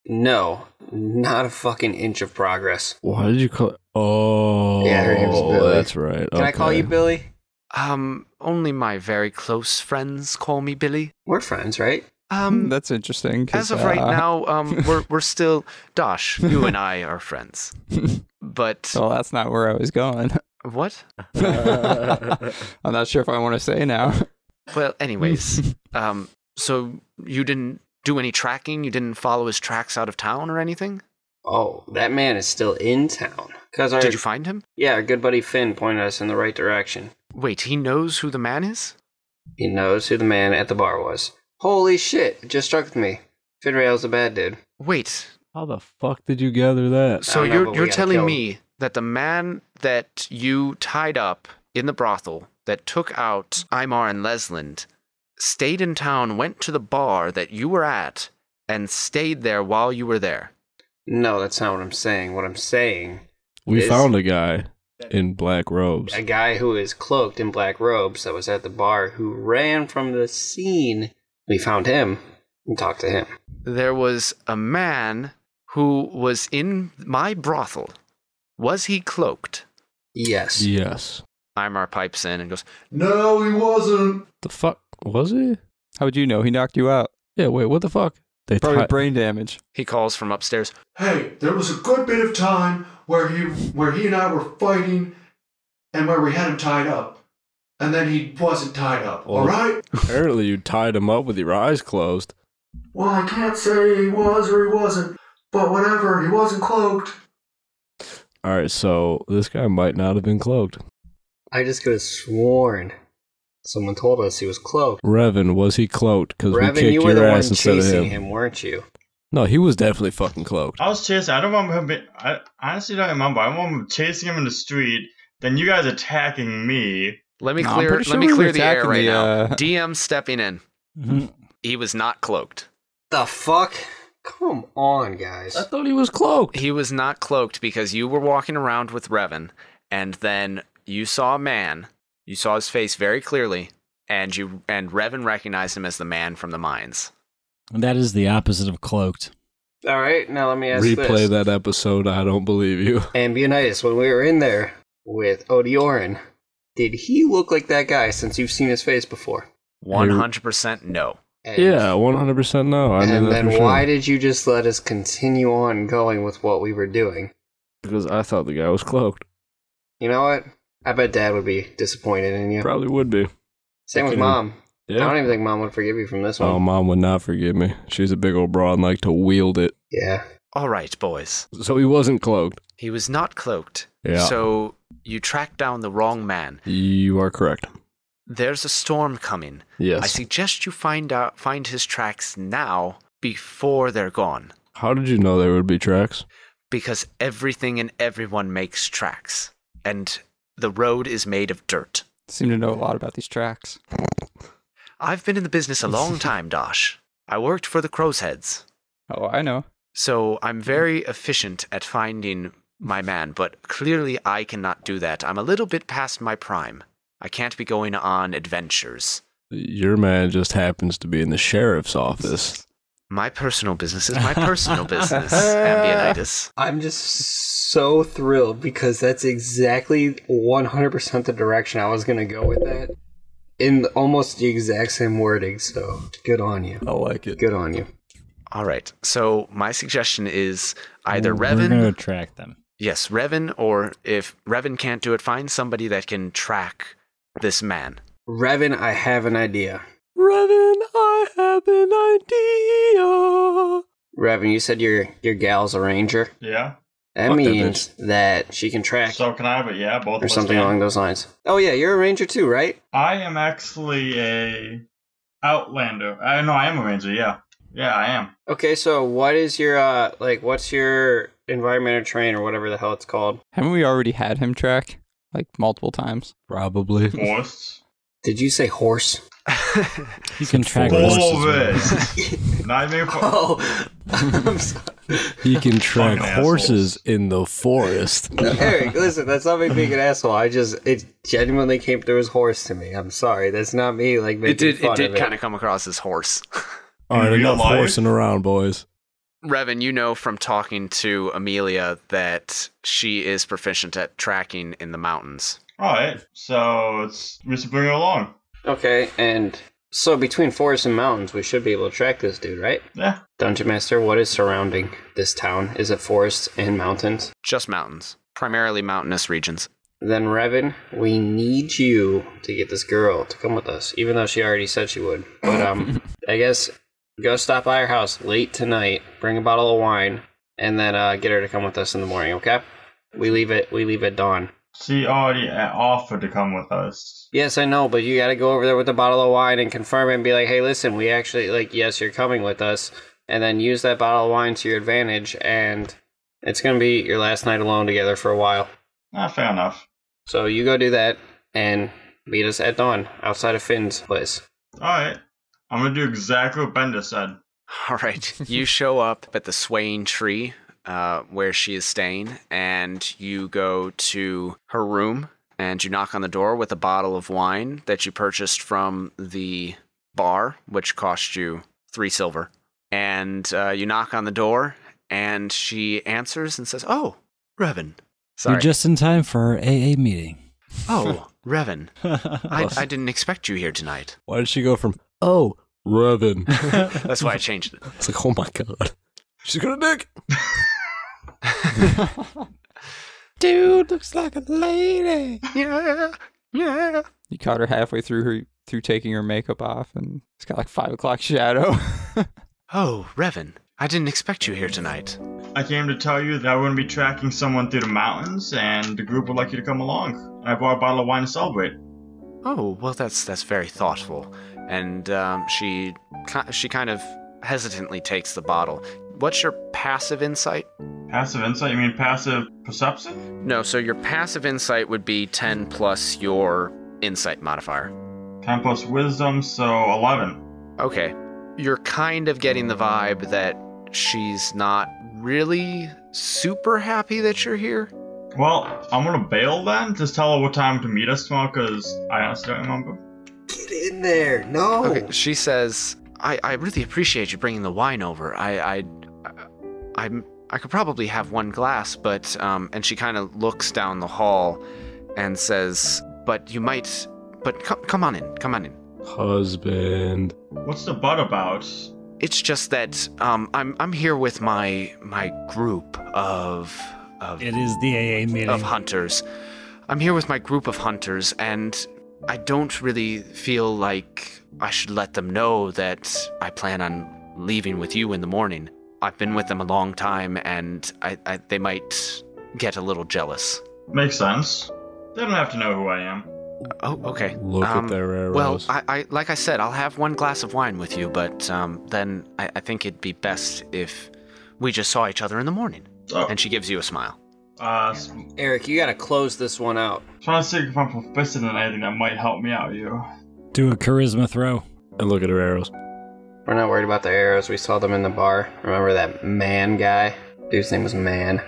No, not a fucking inch of progress. Why did you call... Oh, yeah, her name's Billy. That's right. Can I call you Billy? Only my very close friends call me Billy. We're friends, right? That's interesting. As of right now, we're still Dosh. You and I are friends. But well, that's not where I was going. What? I'm not sure if I want to say now. Well, anyways, so you didn't do any tracking? You didn't follow his tracks out of town or anything? Oh, that man is still in town. Did you find him? Yeah, our good buddy Finn pointed us in the right direction. Wait, he knows who the man is? He knows who the man at the bar was. Holy shit, it just struck with me. Finrail's a bad dude. Wait. How the fuck did you gather that? So you're telling me that the man that you tied up in the brothel that took out Aymar and Lesland stayed in town, went to the bar that you were at, and stayed there while you were there. No, that's not what I'm saying. What I'm saying We is found a guy in black robes. a guy who is cloaked in black robes that was at the bar who ran from the scene. We found him and talked to him. There was a man who was in my brothel. Was he cloaked? Yes. Yes. Imar pipes in and goes, No, he wasn't. The fuck? Was he? How would you know? He knocked you out. Yeah, wait, what the fuck? They Probably ti- brain damage. he calls from upstairs. Hey, there was a good bit of time where he and I were fighting and where we had him tied up. And then he wasn't tied up, Well, alright? Apparently you tied him up with your eyes closed. Well, I can't say he was or he wasn't, but whatever, he wasn't cloaked. Alright, so this guy might not have been cloaked. I just could have sworn someone told us he was cloaked. Revan, was he cloaked? Because we Revan, kicked you were your the one ass instead of chasing him. him, weren't you? No, he was definitely fucking cloaked. I was chasing. I don't remember him. I honestly don't remember. I remember chasing him in the street. Then you guys attacking me. Let me No, I'm clear. pretty sure Let me we were clear the air attacking right the, now. DM stepping in. Mhm. He was not cloaked. The fuck? Come on, guys. I thought he was cloaked. He was not cloaked because you were walking around with Revan, and then you saw a man. You saw his face very clearly, and Revan recognized him as the man from the mines. That is the opposite of cloaked. All right, now let me ask Replay this. that episode. I don't believe you. Ambionitis, when we were in there with Odiorin, did he look like that guy since you've seen his face before? 100% no. And, Yeah, 100% no. I knew And that then for sure. why did you just let us continue on going with what we were doing? Because I thought the guy was cloaked. You know what? I bet Dad would be disappointed in you. Probably would be. Same with Okay. Mom. I Yeah. don't even think Mom would forgive you from this one. Oh, Mom would not forgive me. She's a big old broad and like to wield it. Yeah. All right, boys. So he wasn't cloaked. He was not cloaked. Yeah. So you tracked down the wrong man. You are correct. There's a storm coming. Yes. I suggest you find his tracks now before they're gone. How did you know there would be tracks? Because everything and everyone makes tracks. And the road is made of dirt. Seem to know a lot about these tracks. I've been in the business a long time, Dosh. I worked for the Crow's Heads. Oh, I know. So I'm very efficient at finding my man, but clearly I cannot do that. I'm a little bit past my prime. I can't be going on adventures. Your man just happens to be in the sheriff's office. My personal business is my personal business, Ambionitis. I'm just so thrilled because that's exactly 100% the direction I was going to go with that. In almost the exact same wording, so good on you. I like it. Good on you. All right. So my suggestion is either We're going to Revan. track them. Yes, Revan, or if Revan can't do it, find somebody that can track this man. Revan, I have an idea. Revan, I have an idea. Revan, you said your gal's a ranger. Yeah. That Fuck that means that she can track So can I have it? Yeah, both or of us something can. along those lines. Oh yeah, you're a ranger too, right? I am actually a outlander. No, I am a ranger. Yeah. Yeah, I am. Okay, so what is your what's your environmental terrain or whatever the hell it's called? Haven't we already had him track? Like multiple times? Probably. Forests. Did you say horse? You can track Forest. horses. Not even for. Oh, I'm sorry. He can track Fucking horses in the forest. Eric, listen, that's not me being an asshole. It genuinely came through as horse to me. I'm sorry. That's not me like making It fun did of kind of come across as horse. All right, In real enough life? horsing around, boys. Revan, you know from talking to Amelia that she is proficient at tracking in the mountains. Alright, so we should bring her along. Okay, and so between forest and mountains, we should be able to track this dude, right? Yeah. Dungeon Master, what is surrounding this town? Is it forests and mountains? Just mountains. Primarily mountainous regions. Then, Revan, we need you to get this girl to come with us, even though she already said she would. But, I guess go stop by her house late tonight, bring a bottle of wine, and then get her to come with us in the morning, okay? We leave at dawn. She already offered to come with us. Yes, I know, but you gotta go over there with a bottle of wine and confirm it and be like, hey, listen, we actually, yes, you're coming with us, and then use that bottle of wine to your advantage, and it's gonna be your last night alone together for a while. Fair enough. So you go do that, and meet us at dawn, outside of Finn's place. Alright. I'm gonna do exactly what Bender said. All right. You show up at the swaying tree where she is staying, and you go to her room, and you knock on the door with a bottle of wine that you purchased from the bar, which cost you 3 silver. And you knock on the door, and she answers and says, "Oh, Revan. Sorry. You're just in time for our AA meeting." Oh, Revan. I didn't expect you here tonight. Why did she go from, oh, Revan? That's why I changed it. It's like, oh my god. She's got a dick. Dude looks like a lady. Yeah. You caught her halfway through taking her makeup off, and it's got like 5 o'clock shadow. Oh, Revan. I didn't expect you here tonight. I came to tell you that we're going to be tracking someone through the mountains, and the group would like you to come along. I brought a bottle of wine to celebrate. Oh, well, that's very thoughtful. And she kind of hesitantly takes the bottle. What's your passive insight? Passive insight? You mean passive perception? No, so your passive insight would be 10 plus your insight modifier. 10 plus wisdom, so 11. Okay. You're kind of getting the vibe that she's not really super happy that you're here. Well, I'm going to bail then. Just tell her what time to meet us tomorrow, because I honestly don't remember. Get in there. No. Okay, she says, I really appreciate you bringing the wine over. I could probably have 1 glass, but, and she kind of looks down the hall and says, but come on in. Husband. What's the butt about? It's just that, I'm here with my group of It is the AA meeting. Of hunters. I'm here with my group of hunters, and I don't really feel like I should let them know that I plan on leaving with you in the morning. I've been with them a long time, and they might get a little jealous. Makes sense. They don't have to know who I am. Oh, okay. Look at their arrows. Well, I like I said, I'll have 1 glass of wine with you, but then I think it'd be best if we just saw each other in the morning. Oh. And she gives you a smile. Eric, you gotta close this one out. Trying to see if I'm proficient in anything that might help me out, you. Do a charisma throw. And look at her arrows. We're not worried about the arrows. We saw them in the bar. Remember that Man guy? Dude's name was Man.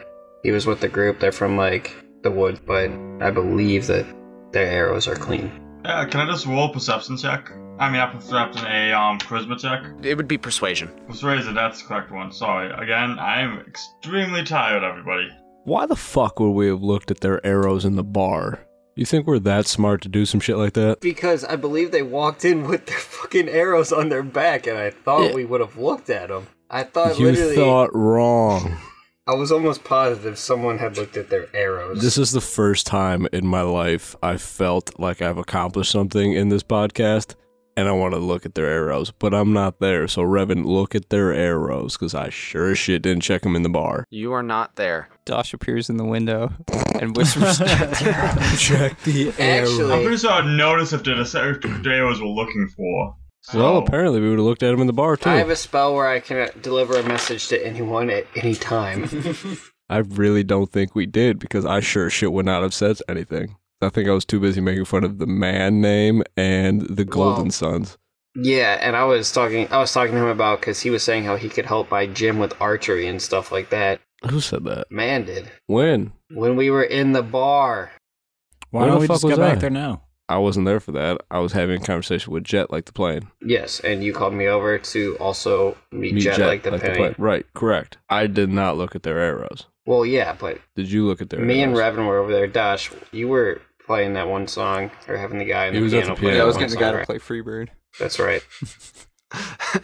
He was with the group. They're from, like, the woods, but I believe that their arrows are clean. Yeah, can I just roll a perception check? I mean, I perception a charisma check. It would be persuasion. Persuasion, that's the correct one. Sorry. Again, I'm extremely tired, everybody. Why the fuck would we have looked at their arrows in the bar? You think we're that smart to do some shit like that? Because I believe they walked in with their fucking arrows on their back, and I thought we would have looked at them. I thought you literally... thought wrong. I was almost positive someone had looked at their arrows. This is the first time in my life I felt like I've accomplished something in this podcast, and I want to look at their arrows, but I'm not there. So, Revan, look at their arrows, because I sure as shit didn't check them in the bar. You are not there. Dosh appears in the window and whispers, check the arrows. I'm pretty sure I'd notice if the arrows were looking for. So. Well, apparently we would have looked at them in the bar, too. I have a spell where I can deliver a message to anyone at any time. I really don't think we did, because I sure shit would not have said anything. I think I was too busy making fun of the Man name and the Golden Sons. Yeah, and I was talking to him about, because he was saying how he could help my gym with archery and stuff like that. Who said that? Man did. When? When we were in the bar. Why don't we just go back there now? I wasn't there for that. I was having a conversation with Jet like the plane. Yes, and you called me over to also meet Jet like the plane. Right, correct. I did not look at their arrows. Well, yeah, but... Did you look at their arrows? Me and Revan were over there. Dash, you were playing that one song, or having the guy in the piano play. Yeah, I was getting the guy to play Freebird. That's right.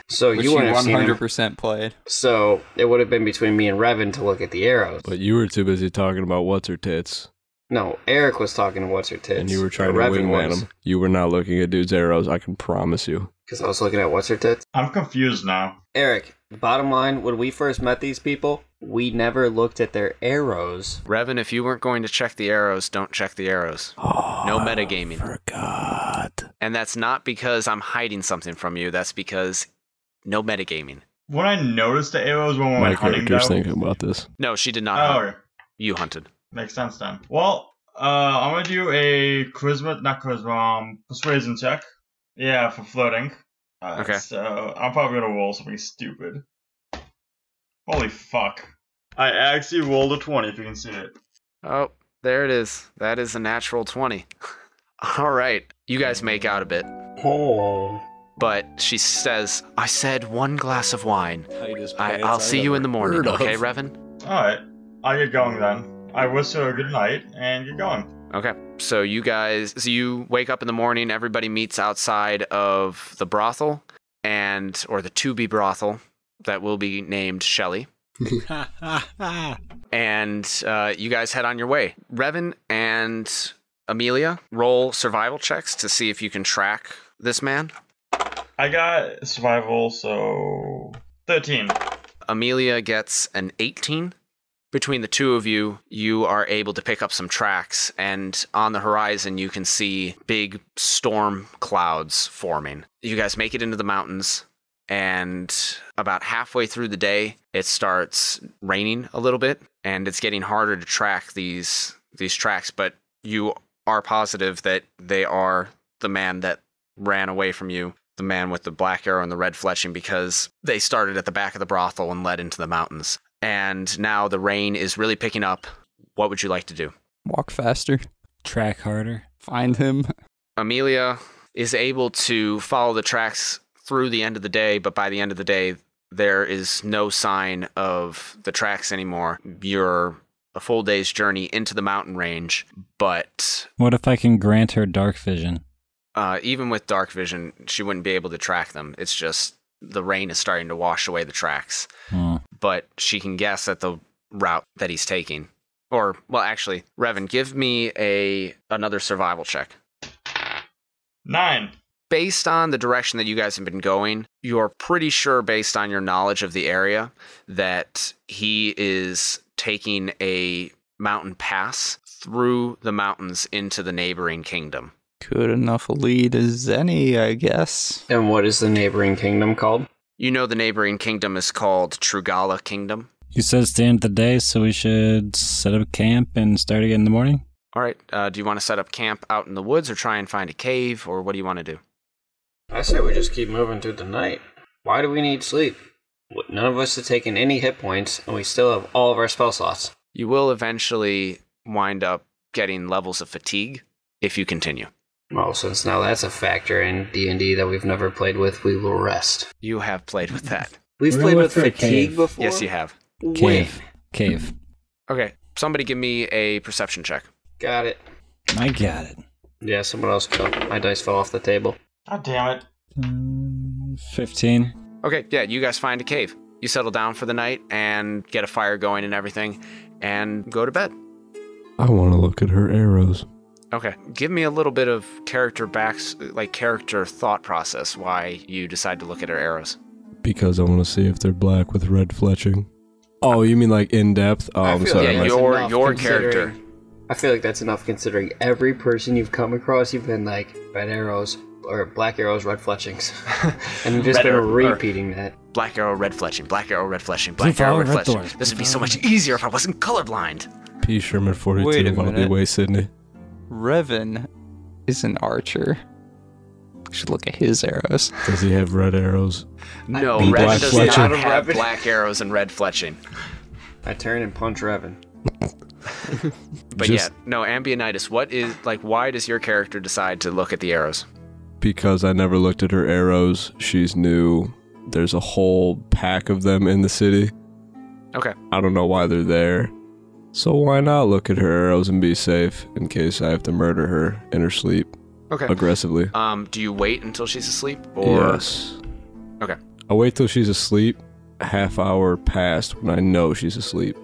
So which you wouldn't have 100% played. So it would have been between me and Revan to look at the arrows. But you were too busy talking about what's her tits. No, Eric was talking to what's her tits. And you were trying to wingman him. You were not looking at dude's arrows, I can promise you. Because I was looking at what's her tits? I'm confused now. Eric, bottom line, when we first met these people, we never looked at their arrows. Revan, if you weren't going to check the arrows, don't check the arrows. Oh, no metagaming. I forgot. And that's not because I'm hiding something from you. That's because no metagaming. When I noticed the arrows when we My went hunting, character's thinking about this. No, she did not hunt. Okay. You hunted. Makes sense then. Well, I'm gonna do a persuasion check. Yeah, for flirting. Alright, Okay. so I'm probably gonna roll something stupid. Holy fuck. I actually rolled a 20 if you can see it. Oh, there it is. That is a natural 20. All right. You guys make out a bit. Oh. But she says, I said 1 glass of wine. I'll see you in the morning, okay, Revan? Alright, I get going then. I wish her a good night and get going. Okay. So you wake up in the morning, everybody meets outside of the brothel, or the to-be brothel that will be named Shelley. And you guys head on your way. Revan and Amelia, roll survival checks to see if you can track this man. I got survival, so 13. Amelia gets an 18. Between the two of you, you are able to pick up some tracks, and on the horizon you can see big storm clouds forming. You guys make it into the mountains, and about halfway through the day, it starts raining a little bit, and it's getting harder to track these tracks, but you are positive that they are the man that ran away from you, the man with the black arrow and the red fletching, because they started at the back of the brothel and led into the mountains. And now the rain is really picking up. What would you like to do? Walk faster. Track harder. Find him. Amelia is able to follow the tracks through the end of the day, but by the end of the day, there is no sign of the tracks anymore. You're a full day's journey into the mountain range, but... What if I can grant her dark vision? Even with dark vision, she wouldn't be able to track them. It's just the rain is starting to wash away the tracks. But she can guess at the route that he's taking. Or, well, actually, Revan, give me another survival check. 9. Based on the direction that you guys have been going, you're pretty sure, based on your knowledge of the area, that he is taking a mountain pass through the mountains into the neighboring kingdom. Good enough a lead as any, I guess. And what is the neighboring kingdom called? You know the neighboring kingdom is called Trugala Kingdom. You said it's the end of the day, so we should set up camp and start again in the morning? All right. Do you want to set up camp out in the woods or try and find a cave, or what do you want to do? I say we just keep moving through the night. Why do we need sleep? None of us have taken any hit points, and we still have all of our spell slots. You will eventually wind up getting levels of fatigue if you continue. Well, since now that's a factor in D&D that we've never played with, we will rest. You have played with that. We've played with fatigue before? Yes, you have. Cave. Okay, somebody give me a perception check. Got it. I got it. Yeah, someone else go. My dice fell off the table. God damn it. 15. Okay, yeah, you guys find a cave. You settle down for the night and get a fire going and everything, and go to bed. I want to look at her arrows. Okay, give me a little bit of character thought process why you decide to look at her arrows. Because I want to see if they're black with red fletching. Oh, you mean like in depth? Oh, I'm sorry. Yeah, your character. I feel like that's enough considering every person you've come across, you've been like, red arrows, or black arrows, red fletchings. And you've just been repeating that. Black arrow, red fletching, black arrow, red fletching, black arrow, red fletching. This would be so much easier if I wasn't colorblind. P. Sherman 42, Wait a wanna be minute. away, Sydney. Revan is an archer. We should look at his arrows. Does he have red arrows? No, And Revan black does fletching? not have black arrows and red fletching. I turn and punch Revan. But yeah, no, Ambionitis, why does your character decide to look at the arrows? Because I never looked at her arrows. She's new. There's a whole pack of them in the city. Okay. I don't know why they're there. So why not look at her arrows and be safe in case I have to murder her in her sleep. Okay. Aggressively. Do you wait until she's asleep? Or... Yes. Okay. I'll wait till she's asleep. A half hour past when I know she's asleep.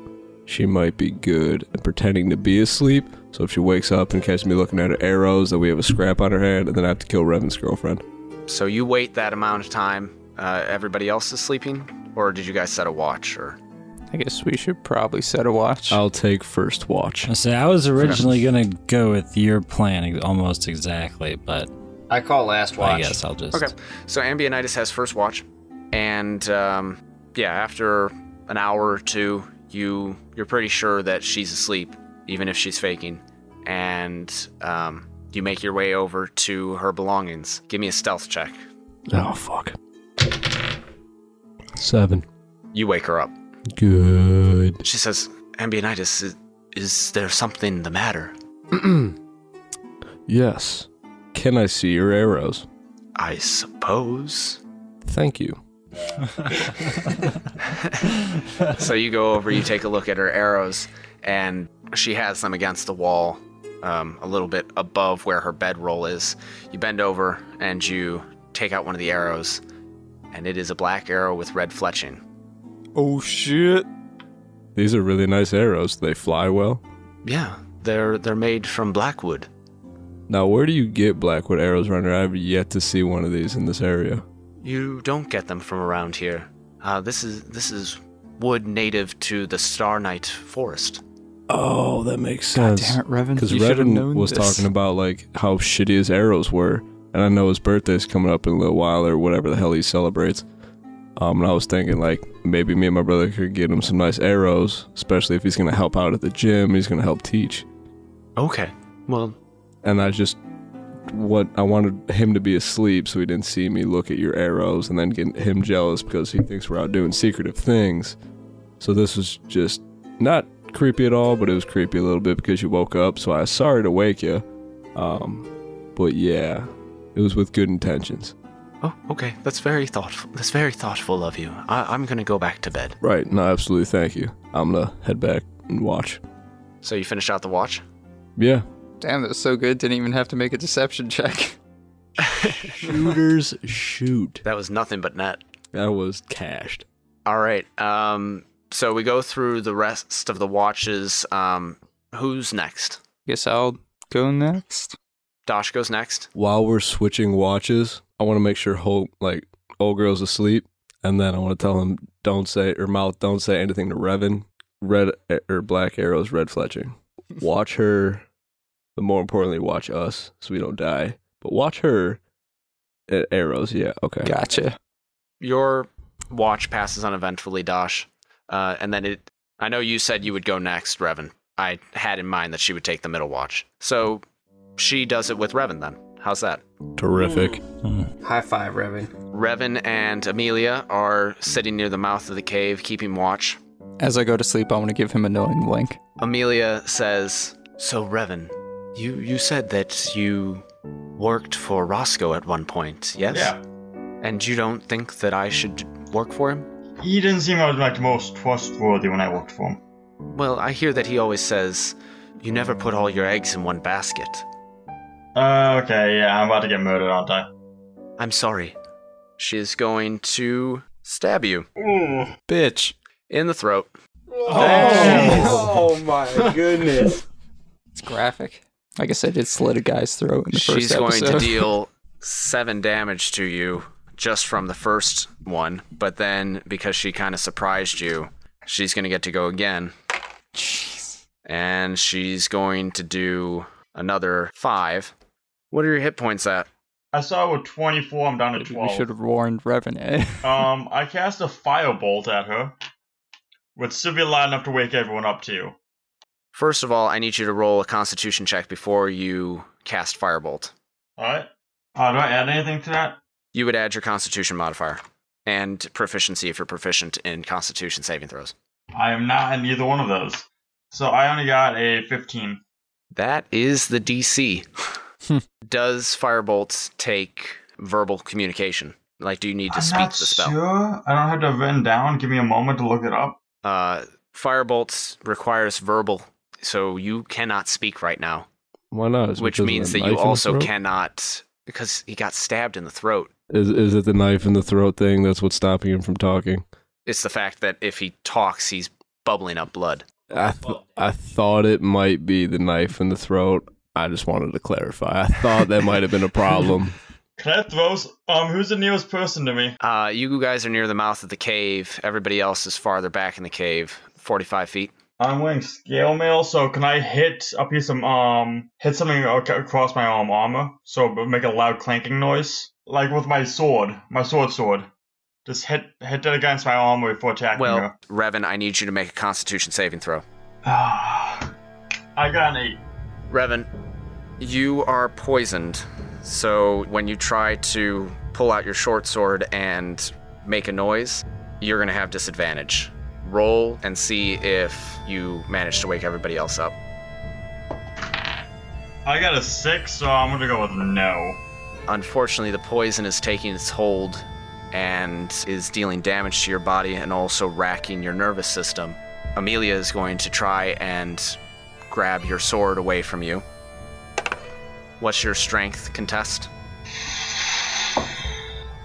She might be good at pretending to be asleep. So if she wakes up and catches me looking at her arrows, then we have a scrap on her hand, and then I have to kill Revan's girlfriend. So you wait that amount of time. Everybody else is sleeping? Or did you guys set a watch? Or I guess we should probably set a watch. I'll take first watch. I was originally going to go with your plan almost exactly, but I call last watch. I guess I'll just... Okay. So Ambionitis has first watch. And, after an hour or two, you're pretty sure that she's asleep, even if she's faking. And you make your way over to her belongings. Give me a stealth check. Oh, fuck. 7. You wake her up. Good. She says, Ambionitis, is there something the matter? Yes. Can I see your arrows? I suppose. Thank you. So you go over, you take a look at her arrows, and she has them against the wall, a little bit above where her bedroll is. You bend over, and you take out one of the arrows, and it is a black arrow with red fletching. Oh, shit. These are really nice arrows. They fly well. Yeah, they're made from blackwood. Now, where do you get blackwood arrows, Runner? I've yet to see one of these in this area. You don't get them from around here. This is wood native to the Star Night forest. Oh, that makes sense. God damn it, Revan. Because You should have Revan known was this. talking about like how shitty his arrows were, and I know his birthday's coming up in a little while or whatever the hell he celebrates. And I was thinking like maybe me and my brother could get him some nice arrows, especially if he's gonna help out at the gym. He's gonna help teach. Okay, well. And I wanted him to be asleep so he didn't see me look at your arrows and then get him jealous because he thinks we're out doing secretive things. So this was just not creepy at all, but it was creepy a little bit because you woke up. So I was sorry to wake you. But yeah, it was with good intentions. Oh, okay. That's very thoughtful. That's very thoughtful of you. I'm gonna go back to bed. Right. No, absolutely. Thank you. I'm gonna head back and watch. So you finished out the watch? Yeah. Damn, that was so good. Didn't even have to make a deception check. Shooters shoot. That was nothing but net. That was cashed. All right. So we go through the rest of the watches. Who's next? Guess I'll go next. Dosh goes next. While we're switching watches, I want to make sure old girl's asleep, and then I want to tell him don't say anything to Revan. Red or black arrows, red fletching. Watch her, but more importantly, watch us so we don't die. But watch her at arrows. Yeah, okay. Gotcha. Your watch passes uneventfully, Dosh, and then I know you said you would go next, Revan. I had in mind that she would take the middle watch, so she does it with Revan then. How's that? Terrific. High five, Revan. Revan and Amelia are sitting near the mouth of the cave, keeping watch. As I go to sleep, I want to give him a knowing blink. Amelia says, "So, Revan, you said that you worked for Roscoe at one point, yes? Yeah. And you don't think that I should work for him?" He didn't seem like the most trustworthy when I worked for him. Well, I hear that he always says, "You never put all your eggs in one basket." Okay, yeah, I'm about to get murdered, aren't I? I'm sorry. She is going to stab you. Ooh. Bitch. In the throat. Oh my goodness. It's graphic. I guess I did slit a guy's throat in the first She's episode. going to deal 7 damage to you just from the first one, but then because she kind of surprised you, she's going to get to go again. Jeez. And she's going to do another 5. What are your hit points at? I saw with 24, I'm down to 12. We should have warned Revan, eh? I cast a firebolt at her, with severe loud enough to wake everyone up too. First of all, I need you to roll a Constitution check before you cast Firebolt. Alright. Do I add anything to that? You would add your Constitution modifier, and proficiency if you're proficient in Constitution saving throws. I am not in either one of those. So I only got a 15. That is the DC. Does Firebolt take verbal communication? Like, do you need to speak the spell? Sure. I don't have to have it written down. Give me a moment to look it up. Firebolt requires verbal, so you cannot speak right now. Why not? Which means that you also cannot, because he got stabbed in the throat. Is it the knife in the throat thing that's what's stopping him from talking? It's the fact that if he talks, he's bubbling up blood. I thought it might be the knife in the throat. I just wanted to clarify. I thought that might have been a problem. Can I throw? Who's the nearest person to me? You guys are near the mouth of the cave. Everybody else is farther back in the cave, 45 feet. I'm wearing scale mail, so can I hit a piece of hit something across my armor, so make a loud clanking noise, like with my sword, sword. Just hit it against my armor before attacking her. Well, Revan, I need you to make a Constitution saving throw. I got an 8. Revan, you are poisoned. So when you try to pull out your short sword and make a noise, you're going to have disadvantage. Roll and see if you manage to wake everybody else up. I got a 6, so I'm gonna go with no. Unfortunately, the poison is taking its hold and is dealing damage to your body and also racking your nervous system. Amelia is going to try and grab your sword away from you. What's your strength contest?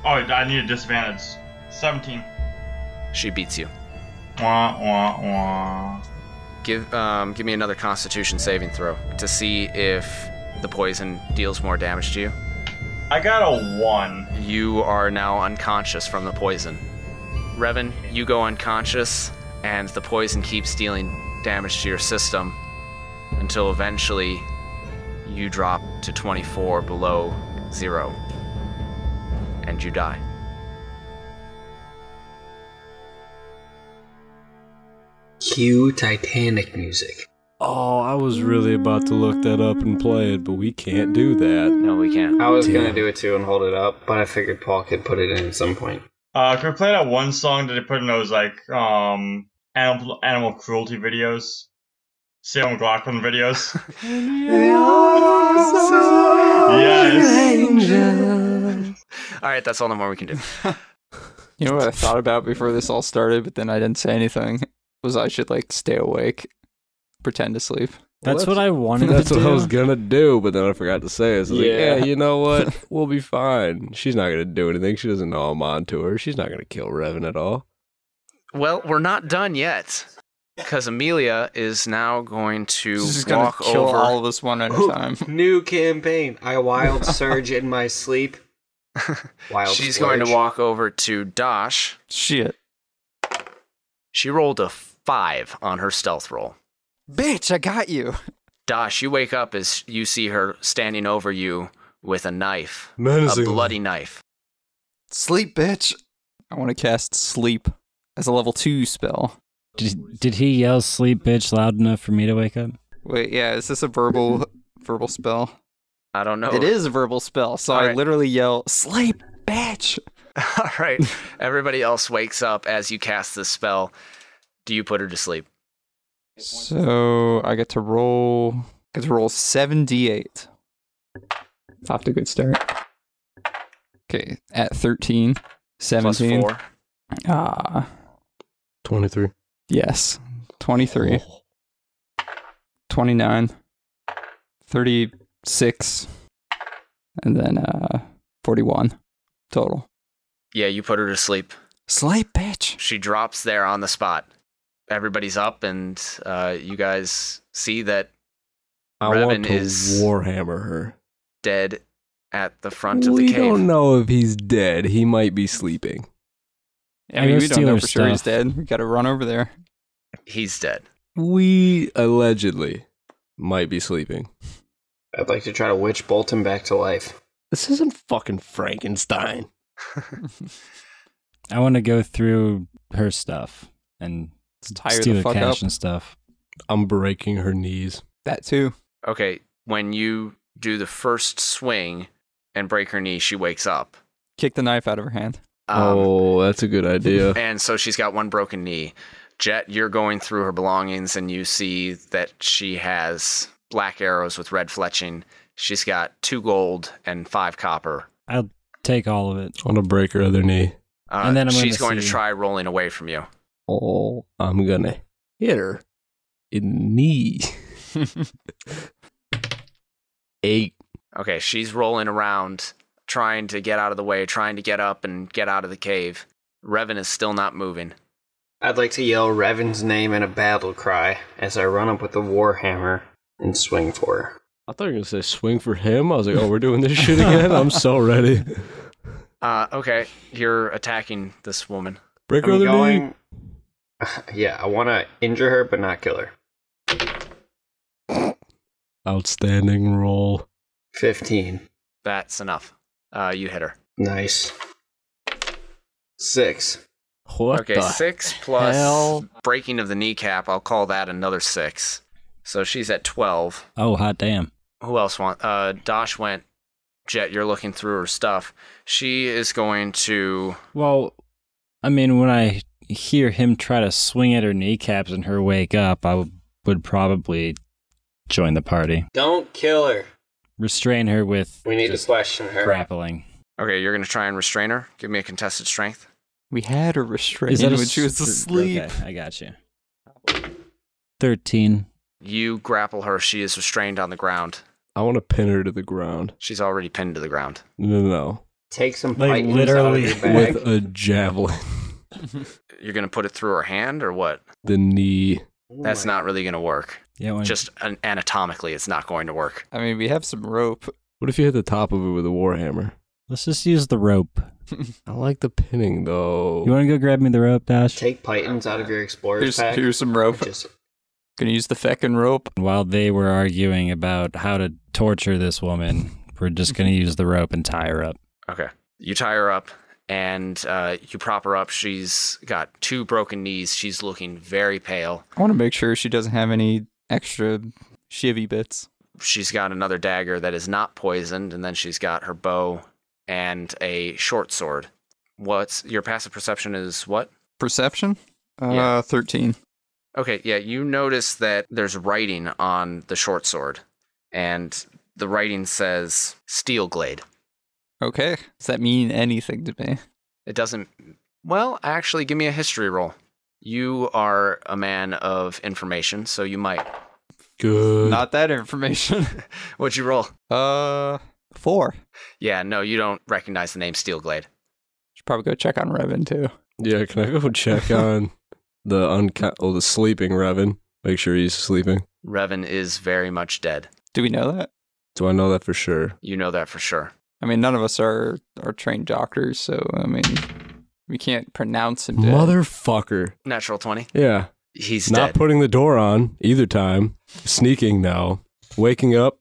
Oh, I need a disadvantage. 17. She beats you. Wah, wah, wah. Give me another Constitution saving throw to see if the poison deals more damage to you. I got a 1. You are now unconscious from the poison. Revan, you go unconscious, and the poison keeps dealing damage to your system until eventually you drop to 24 below 0, and you die. Cue Titanic music. Oh, I was really about to look that up and play it, but we can't do that. No, we can't. I was gonna do it too and hold it up, but I figured Paul could put it in at some point. Can we play that one song that they put in those, like, animal cruelty videos? Sarah McLachlan videos? Yes! Alright, that's all the more we can do. You know what I thought about before this all started, but then I didn't say anything, was I should, like, stay awake, pretend to sleep. That's what I wanted That's to do. what I was gonna do, but then I forgot to say it. So I was like, Yeah. yeah, you know what? We'll be fine. She's not gonna do anything. She doesn't know I'm on to her. She's not gonna kill Revan at all. Well, we're not done yet, because Amelia is now going to She's just gonna walk kill over. all of us one at a time. New campaign. I wild surge in my sleep. Wild She's splurge. going to walk over to Dosh. Shit. She rolled a 5 on her stealth roll. Bitch, I got you. Dosh, you wake up as you see her standing over you with a knife. A Menacingly. bloody knife. Sleep, bitch. I want to cast Sleep as a level 2 spell. Did he yell "sleep, bitch" loud enough for me to wake up? Wait, yeah, is this a verbal spell? I don't know. It is a verbal spell, so All I right. literally yell, "Sleep, bitch!" All right. Everybody else wakes up as you cast this spell. Do you put her to sleep? So I get to roll 7d8. Off to a good start. Okay, at 13, 17. Plus 4. 23. Yes. 23, 29, 36, and then 41 total. Yeah, you put her to sleep. Sleep, bitch. She drops there on the spot. Everybody's up, and you guys see that I Revan want to is warhammer her. dead at the front of We the cave. don't know if he's dead. He might be sleeping. I mean, go we don't steal know her for sure he's stuff. dead. We gotta run over there. He's dead. We allegedly might be sleeping. I'd like to try to witch bolt him back to life. This isn't fucking Frankenstein. I want to go through her stuff and Tie her steal the the fuck cash up. and stuff. I'm breaking her knees. That too. Okay, when you do the first swing and break her knee, she wakes up. Kick the knife out of her hand. Oh, that's a good idea. And so she's got one broken knee. Jet, you're going through her belongings and you see that she has black arrows with red fletching. She's got 2 gold and 5 copper. I'll take all of it. I want to break her other knee. And then I'm she's gonna going to see- try rolling away from you. Oh, I'm gonna hit her in the knee. 8. Okay, she's rolling around, trying to get out of the way, trying to get up and get out of the cave. Revan is still not moving. I'd like to yell Revan's name in a battle cry as I run up with the warhammer and swing for her. I thought you were gonna say swing for him. I was like, oh, we're doing this shit again. I'm so ready. Okay, you're attacking this woman. Break her I'm other knee. going. Yeah, I want to injure her but not kill her. Outstanding roll. 15. That's enough. You hit her. Nice. 6. What Okay, the 6 plus hell? breaking of the kneecap. I'll call that another 6. So she's at 12. Oh, hot damn. Who else want? Dosh went Jet, you're looking through her stuff. She is going to... Well, I mean, when I hear him try to swing at her kneecaps and her wake up, I would probably join the party. Don't kill her. Restrain her with... We need to question her. Grappling. Okay, you're going to try and restrain her. Give me a contested strength. We had her restrained when she was asleep. Okay, I got you. 13. You grapple her. She is restrained on the ground. I want to pin her to the ground. She's already pinned to the ground. No. Take some Like, Titans literally. out of your bag. With a javelin. You're going to put it through her hand or what? The knee. That's not really going to work. Yeah, Just anatomically, it's not going to work. I mean, we have some rope. What if you hit the top of it with a warhammer? Let's just use the rope. I like the pinning, though. You want to go grab me the rope, Dash? Take Titans out of your explorer's pack. Here's some rope. Gonna use the feckin' rope. While they were arguing about how to torture this woman, we're just going to use the rope and tie her up. Okay. You tie her up, and you prop her up. She's got 2 broken knees. She's looking very pale. I want to make sure she doesn't have any extra shivvy bits. She's got another dagger that is not poisoned, and then she's got her bow and a short sword. What's your passive perception is what? Perception? Yeah. 13. Okay, yeah, you notice that there's writing on the short sword, and the writing says Steel Glade. Okay. Does that mean anything to me? It doesn't... Well, actually, give me a history roll. You are a man of information, so you might... Good. Not that information. What'd you roll? 4. Yeah, no, you don't recognize the name Steel Glade. Should probably go check on Revan, too. Yeah, can I go check on the sleeping Revan? Make sure he's sleeping. Revan is very much dead. Do we know that? Do I know that for sure? You know that for sure. I mean, none of us are trained doctors, so, I mean, we can't pronounce him dead. Motherfucker. Natural 20? Yeah. He's Not dead. putting the door on either time. Sneaking, no. Waking up?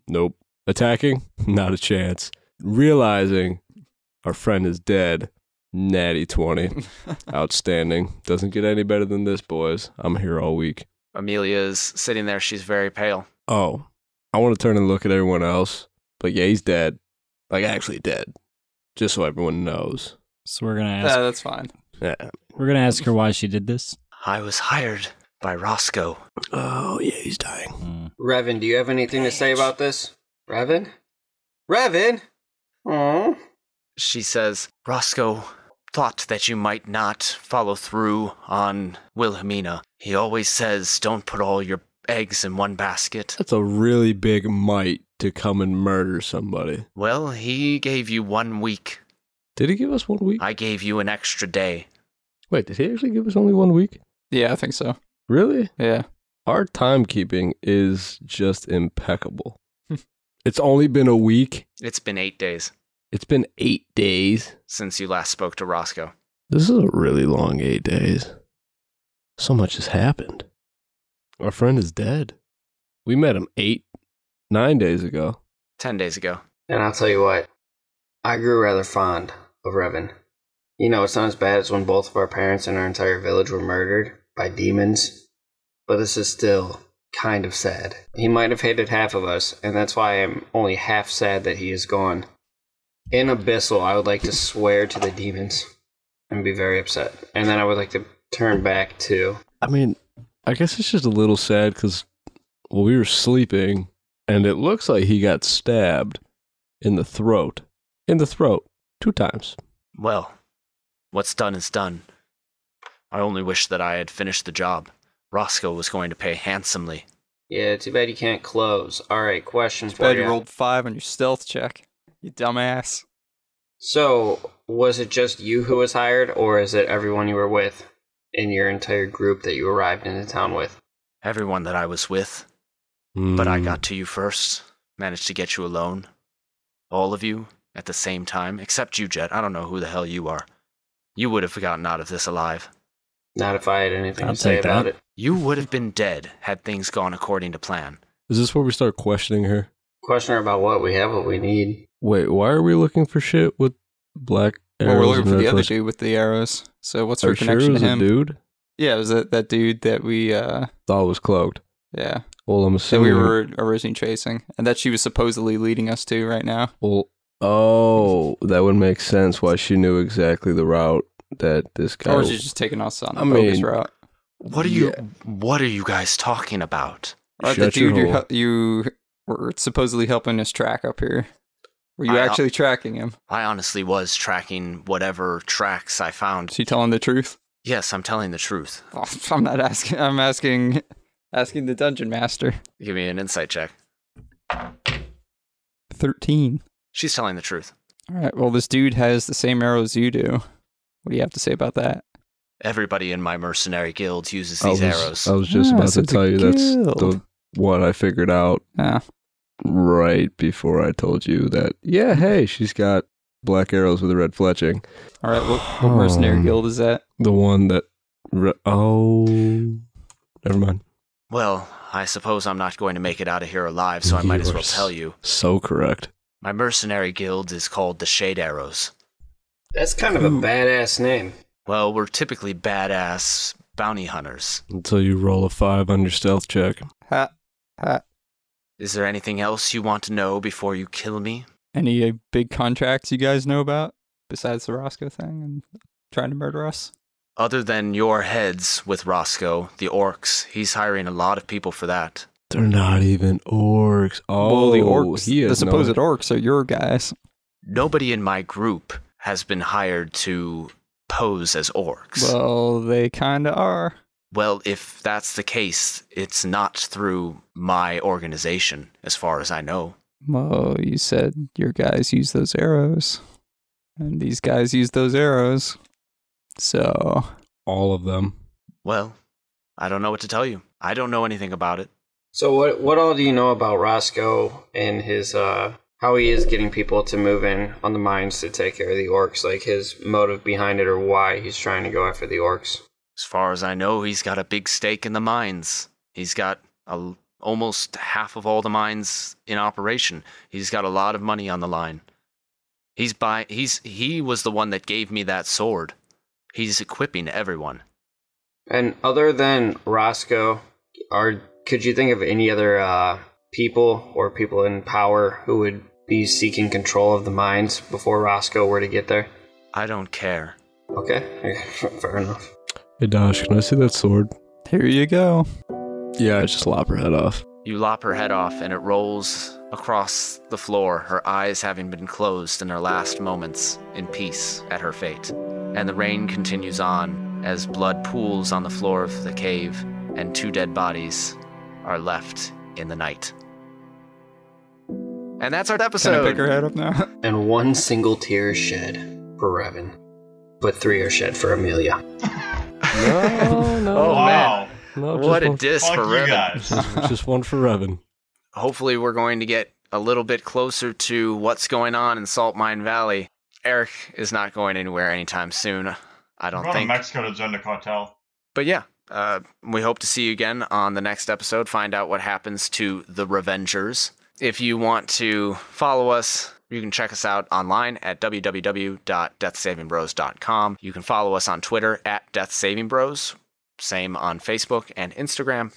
Nope. Attacking? Not a chance. Realizing our friend is dead? Natty 20. Outstanding. Doesn't get any better than this, boys. I'm here all week. Amelia is sitting there. She's very pale. Oh, I want to turn and look at everyone else. But yeah, he's dead. Like, actually dead. Just so everyone knows. So we're going to ask... that's fine. Yeah. We're going to ask her why she did this. I was hired by Roscoe. Oh, yeah, he's dying. Revan, do you have anything to say about this? Revan? Revan? Aww. She says, Roscoe thought that you might not follow through on Wilhelmina. He always says, don't put all your eggs in one basket. That's a really big might to come and murder somebody. Well, he gave you 1 week. Did he give us 1 week? I gave you an extra day. Wait, did he actually give us only 1 week? Yeah, I think so. Really? Yeah. Our timekeeping is just impeccable. It's only been a week. It's been 8 days. It's been 8 days. Since you last spoke to Roscoe. This is a really long 8 days. So much has happened. Our friend is dead. We met him 9 days ago. 10 days ago. And I'll tell you what, I grew rather fond of Revan. You know, it's not as bad as when both of our parents and our entire village were murdered by demons, but this is still kind of sad. He might have hated half of us, and that's why I'm only half sad that he is gone. In Abyssal, I would like to swear to the demons and be very upset. And then I would like to turn back to... I mean, I guess it's just a little sad because, well, we were sleeping, and it looks like he got stabbed in the throat. In the throat. 2 times. Well, what's done is done. I only wish that I had finished the job. Roscoe was going to pay handsomely. Yeah, too bad you can't close. Alright, question Too for bad you. you rolled 5 on your stealth check. You dumbass. So, was it just you who was hired, or is it everyone you were with in your entire group that you arrived into town with? Everyone that I was with. But I got to you first. Managed to get you alone. All of you at the same time. Except you, Jet. I don't know who the hell you are. You would have gotten out of this alive. Not if I had anything I'll to say take about that. it. You would have been dead had things gone according to plan. Is this where we start questioning her? Question her about what we have, what we need. Wait, why are we looking for shit with black arrows? Well, we're looking and for red the other flags? dude with the arrows. So what's Are her you sure connection it was to a him? dude? Yeah, it was that dude that we, Thought it was cloaked. yeah, Well, I'm that assuming... we were originally chasing, and that she was supposedly leading us to right now. Well, Oh, that would make sense why she knew exactly the route that this guy... Or she's just taking us on a bogus route. What are you guys talking about? Or the dude you were supposedly helping us track up here. Were you actually tracking him? I honestly was tracking whatever tracks I found. Is he telling the truth? Yes, I'm telling the truth. Oh, I'm not asking. I'm asking the dungeon master. Give me an insight check. 13. She's telling the truth. All right. Well, this dude has the same arrows you do. What do you have to say about that? Everybody in my mercenary guild uses these arrows. I was just about to tell you that's the one I figured out right before I told you that. Yeah, hey, she's got black arrows with a red fletching. All right. What mercenary guild is that? The one that... never mind. Well, I suppose I'm not going to make it out of here alive, so I might as well tell you. So correct. My mercenary guild is called the Shade Arrows. That's kind of a badass name. Well, we're typically badass bounty hunters. Until you roll a 5 on your stealth check. Ha. Is there anything else you want to know before you kill me? Any big contracts you guys know about besides the Roscoe thing and trying to murder us? Other than your heads with Roscoe, the orcs, he's hiring a lot of people for that. They're not even orcs. Oh, well, the orcs, the supposed orcs are your guys. Nobody in my group has been hired to pose as orcs. Well, they kind of are. Well, if that's the case, it's not through my organization, as far as I know. Well, you said your guys use those arrows. And these guys use those arrows. So... all of them. Well, I don't know what to tell you. I don't know anything about it. So what all do you know about Roscoe and his, how he is getting people to move in on the mines to take care of the orcs? Like his motive behind it or why he's trying to go after the orcs? As far as I know, he's got a big stake in the mines. He's got almost half of all the mines in operation. He's got a lot of money on the line. He was the one that gave me that sword. He's equipping everyone. And other than Roscoe, could you think of any other people or people in power who would be seeking control of the mines before Roscoe were to get there? I don't care. Okay, fair enough. Hey Dosh, can I see that sword? Here you go. Yeah, I just lop her head off. You lop her head off and it rolls across the floor, her eyes having been closed in her last moments in peace at her fate. And the rain continues on as blood pools on the floor of the cave and 2 dead bodies are left in the night. And that's our episode. Can I pick her head up now? And 1 single tear is shed for Revan, but 3 are shed for Amelia. No. Oh, wow. man. No, what a diss for Revan. Just one for Revan. Hopefully we're going to get a little bit closer to what's going on in Salt Mine Valley. Eric is not going anywhere anytime soon, I don't think. Going to Mexico to join the cartel. But yeah, we hope to see you again on the next episode, find out what happens to the Revengers. If you want to follow us, you can check us out online at www.deathsavingbros.com. You can follow us on Twitter at DeathSavingBros. Same on Facebook and Instagram.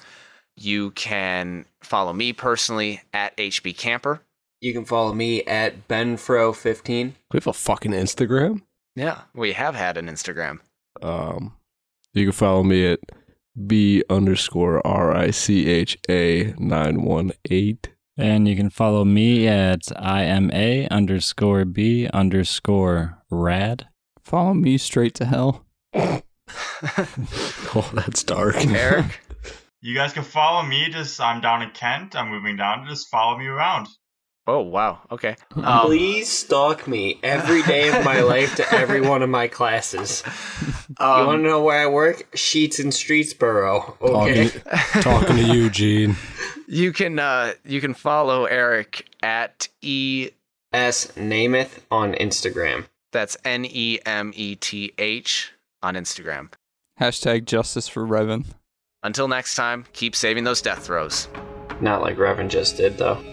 You can follow me personally at HBCamper. You can follow me at BenFro15. We have a fucking Instagram? Yeah, we have had an Instagram. You can follow me at B_RICHA918. And you can follow me at IMA_B_rad. Follow me straight to hell. Oh, that's dark. Eric? You guys can follow me. I'm down in Kent. I'm moving down. Just follow me around. Oh, wow. Okay. Please stalk me every day of my life to every one of my classes. You want to know where I work? Sheets in Streetsboro. Okay. Talking to you, Gene. You can follow Eric at ES Nemeth on Instagram. That's NEMETH on Instagram. # justice for Revan. Until next time, keep saving those death throws. Not like Revan just did, though.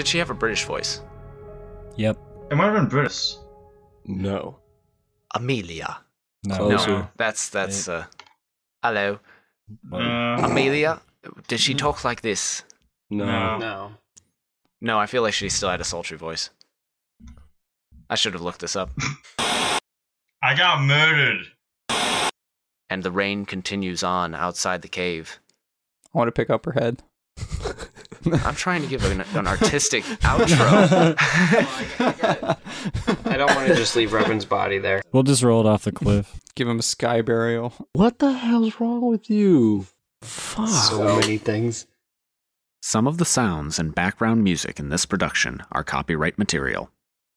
she have a British voice? Yep. It might have been British. No. Amelia. No. Closer. No, that's hello. Uh, Amelia? Did she talk like this? No. No. No, I feel like she still had a sultry voice. I should have looked this up. I got murdered. And the rain continues on outside the cave. I want to pick up her head. I'm trying to give an artistic outro. I don't want to just leave Revan's body there. We'll just roll it off the cliff. Give him a sky burial. What the hell's wrong with you? Fuck. So many things. Some of the sounds and background music in this production are copyright material.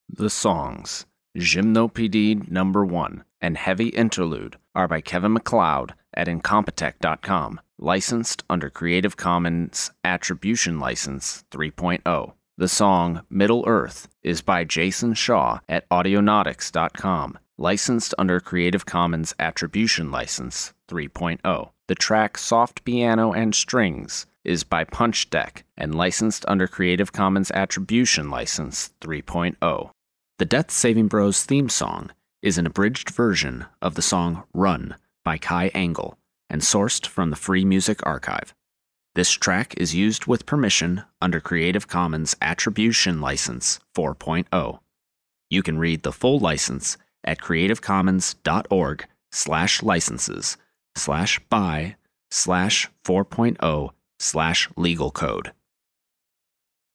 The songs Gymnopédie No. 1 and Heavy Interlude are by Kevin MacLeod at Incompetech.com, licensed under Creative Commons Attribution License 3.0. The song Middle Earth is by Jason Shaw at Audionautics.com, licensed under Creative Commons Attribution License 3.0. The track Soft Piano and Strings is by Punch Deck and licensed under Creative Commons Attribution License 3.0. The Death Saving Bros theme song is an abridged version of the song Run by Kai Angle and sourced from the Free Music Archive. This track is used with permission under Creative Commons Attribution License 4.0. You can read the full license at creativecommons.org/licenses/by/4.0/legal code.